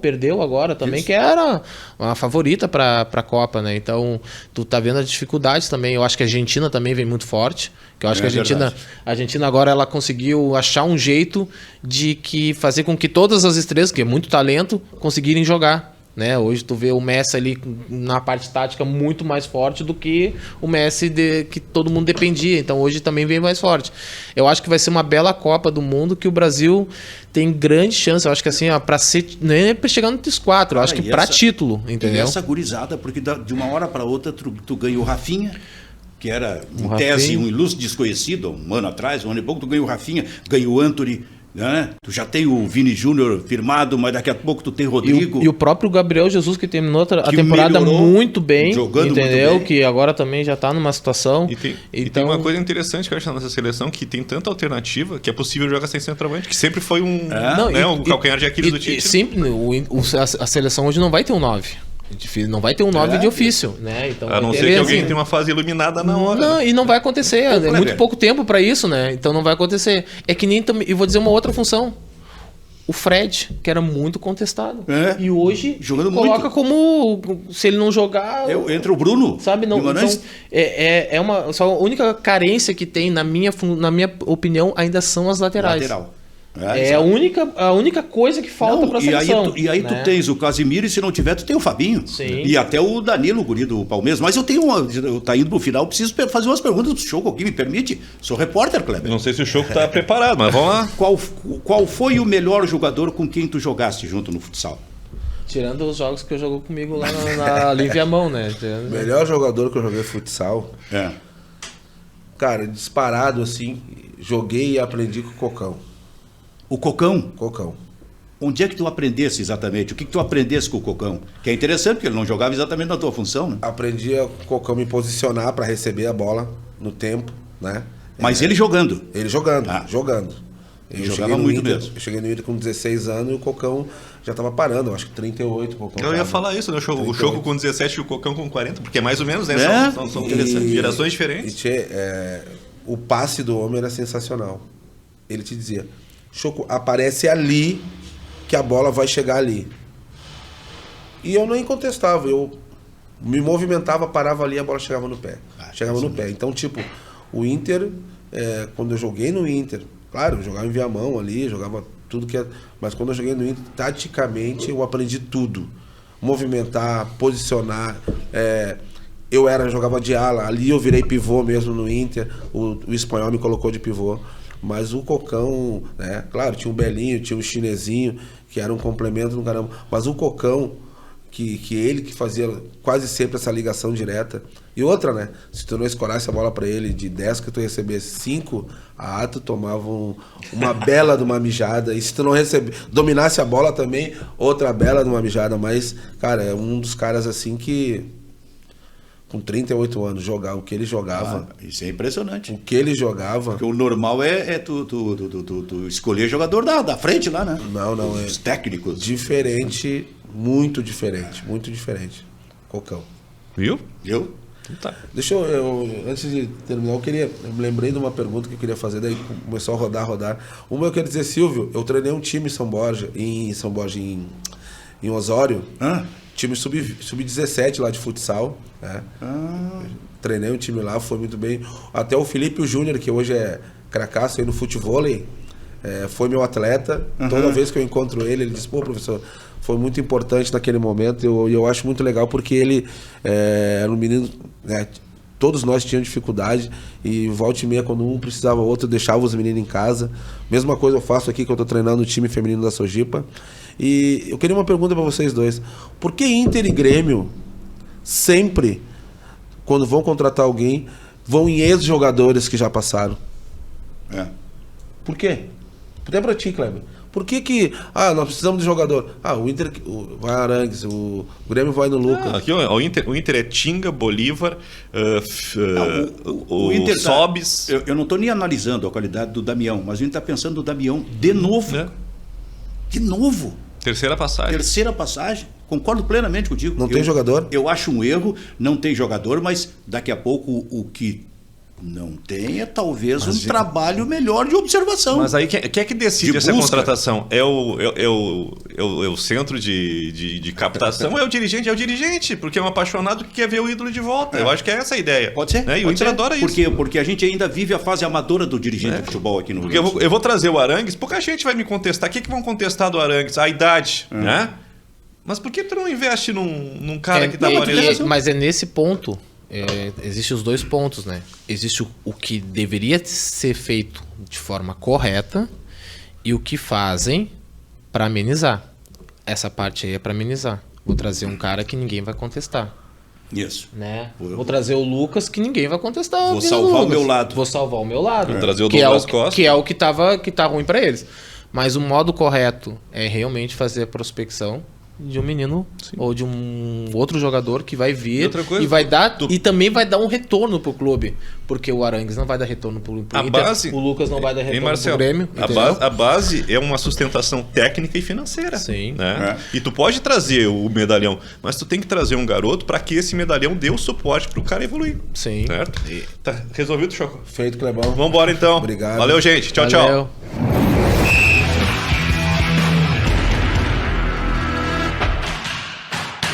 perdeu agora também, que era uma favorita para a Copa, né? Então, tu tá vendo as dificuldades também. Eu acho que a Argentina também vem muito forte, que eu acho que a Argentina agora ela conseguiu achar um jeito de fazer com que todas as estrelas, que é muito talento, conseguirem jogar. Né? Hoje tu vê o Messi ali na parte tática muito mais forte do que o Messi que todo mundo dependia. Então hoje também vem mais forte. Eu acho que vai ser uma bela Copa do Mundo, que o Brasil tem grande chance. Eu acho que assim, para ser, nem para chegar nos 4, eu acho que para título, entendeu? E essa gurizada, porque de uma hora para outra tu ganha o Rafinha, que era em tese um ilustre desconhecido, um ano atrás, um ano e pouco, tu ganha o Rafinha, ganha o Antony, né? Tu já tem o Vini Júnior firmado, mas daqui a pouco tu tem o Rodrigo. E o próprio Gabriel Jesus, que terminou a temporada muito bem, jogando, entendeu? Muito bem. Que agora também já está numa situação. E tem uma coisa interessante que eu acho nessa seleção, que tem tanta alternativa que é possível jogar sem centroavante, que sempre foi um calcanhar de Aquiles do Tite. Sempre, a seleção hoje não vai ter um 9. Não vai ter um 9 de ofício, né? Então, a não ser que alguém tenha uma fase iluminada na hora. Não, e não vai acontecer. É muito pouco tempo para isso, né? Então não vai acontecer. É que nem... E vou dizer uma outra função. o Fred, que era muito contestado. É. E hoje Jogando coloca muito. como se ele não jogar. Entra o Bruno. Sabe, não. Então, Guimarães. Só a única carência que tem, na minha opinião, ainda são as laterais. Lateral. É a única coisa que falta para a seleção. E aí né? tu tens o Casimiro e se não tiver, tu tem o Fabinho. Sim. E até o Danilo, guri do Palmeiras. Mas eu tá indo pro final, preciso fazer umas perguntas pro Choco aqui, me permite? Sou repórter, Kleber. Não sei se o Choco tá preparado, mas vamos lá. Qual foi o melhor jogador com quem tu jogaste junto no futsal? Tirando os jogos que eu jogou comigo lá na Liviamão, né? O melhor jogador que eu joguei futsal, cara, disparado assim, joguei e aprendi com o Cocão. O Cocão? Cocão. Onde é que tu aprendesse exatamente? O que tu aprendesse com o Cocão? Que é interessante, porque ele não jogava exatamente na tua função, né? Aprendi a Cocão me posicionar para receber a bola no tempo, né? Mas ele jogando. Ele jogando, Ah. jogando. Ele jogava muito mesmo. Eu cheguei no Inter com 16 anos e o Cocão já estava parando, eu acho que 38. O Cocão Eu ia tava. falar isso, né? O Choco 38. com 17 e o Cocão com 40, porque é mais ou menos, né? É? São E- gerações diferentes. e o passe do homem era sensacional. Ele te dizia, Choco, aparece ali que a bola vai chegar ali. E eu nem contestava, eu me movimentava, parava ali, a bola chegava no pé. Chegava no pé. Então, tipo, o Inter, quando eu joguei no Inter, claro, eu jogava em Viamão ali, jogava tudo que é. Mas quando eu joguei no Inter, taticamente eu aprendi tudo. Movimentar, posicionar. Jogava de ala, ali eu virei pivô mesmo no Inter, o espanhol me colocou de pivô. Mas o Cocão, né? Claro, tinha um Belinho, tinha um Chinesinho, que era um complemento do caramba. Mas o Cocão, que ele que fazia quase sempre essa ligação direta. E outra, né? Se tu não escorasse a bola pra ele de 10 que tu recebesse 5, tu tomava uma bela de uma mijada. E se tu não dominasse a bola também, outra bela de uma mijada. Mas, cara, é um dos caras assim que, com 38 anos, jogar o que ele jogava. Isso é impressionante. O que ele jogava. Porque o normal é tu escolher jogador da frente lá, né? Não, é Os técnicos. diferente, muito diferente. Cocão. Viu? Eu? Tá. Deixa eu antes de terminar, eu me lembrei de uma pergunta que eu queria fazer, daí começou a rodar. Uma eu quero dizer, Silvio, eu treinei um time em Osório, time sub-17 lá de futsal, né? Treinei um time lá, foi muito bem. Até o Felipe Júnior, que hoje é cracaço aí no futevôlei, foi meu atleta. Toda vez que eu encontro ele diz, pô, professor, foi muito importante naquele momento. Eu acho muito legal porque ele era um menino, né? Todos nós tínhamos dificuldade e volta e meia, quando um precisava outro, eu deixava os meninos em casa. Mesma coisa eu faço aqui, que eu estou treinando o time feminino da Sojipa. E eu queria uma pergunta para vocês dois. Por que Inter e Grêmio sempre, quando vão contratar alguém, vão em ex-jogadores que já passaram? Por quê? Até pra ti, Kleber. Por que nós precisamos de jogador? O Inter vai Arangues, o Grêmio vai no Lucas. Aqui, ó, o Inter é Tinga, Bolívar, O Inter Sobis. Eu não estou nem analisando a qualidade do Damião, mas a gente está pensando no Damião de novo. Né? De novo. Terceira passagem. Terceira passagem. Concordo plenamente contigo. Não tem jogador? Eu acho um erro, não tem jogador, mas daqui a pouco o que não tem é talvez trabalho melhor de observação. Mas aí quem é que decide De essa busca. contratação? É o centro de captação? É o dirigente? É o dirigente, porque é um apaixonado que quer ver o ídolo de volta. Eu acho que é essa a ideia. Pode ser. Né? E o pode Inter ser. adora isso. Porque a gente ainda vive a fase amadora do dirigente de futebol aqui no Rio Porque Grande do Sul. eu vou trazer o Arangues, pouca gente vai me contestar. O que vão contestar do Arangues? A idade, né? Mas por que tu não investe num cara que tá aparecendo? Mas é nesse ponto, existem os dois pontos, né? Existe o que deveria ser feito de forma correta e o que fazem para amenizar. Essa parte aí é para amenizar. Vou trazer um cara que ninguém vai contestar. Isso. Né? Vou trazer o Lucas que ninguém vai contestar. Vou salvar o meu lado. Vou salvar o meu lado. Vou trazer o que Douglas é Costa. Que é o que tá ruim para eles. Mas o modo correto é realmente fazer a prospecção de um menino ou de um outro jogador que vai vir outra coisa, e vai dar e também vai dar um retorno pro clube, porque o Arangues não vai dar retorno pro A Inter, base, o Lucas não vai dar retorno Marcelo, pro Grêmio, a base é uma sustentação técnica e financeira. Sim. Né? E tu pode trazer o medalhão, mas tu tem que trazer um garoto para que esse medalhão dê o suporte pro cara evoluir. Sim. Certo? Tá resolvido, Choco? Feito, Clebão. Vambora então. Obrigado. Valeu, gente. Tchau, Valeu. tchau.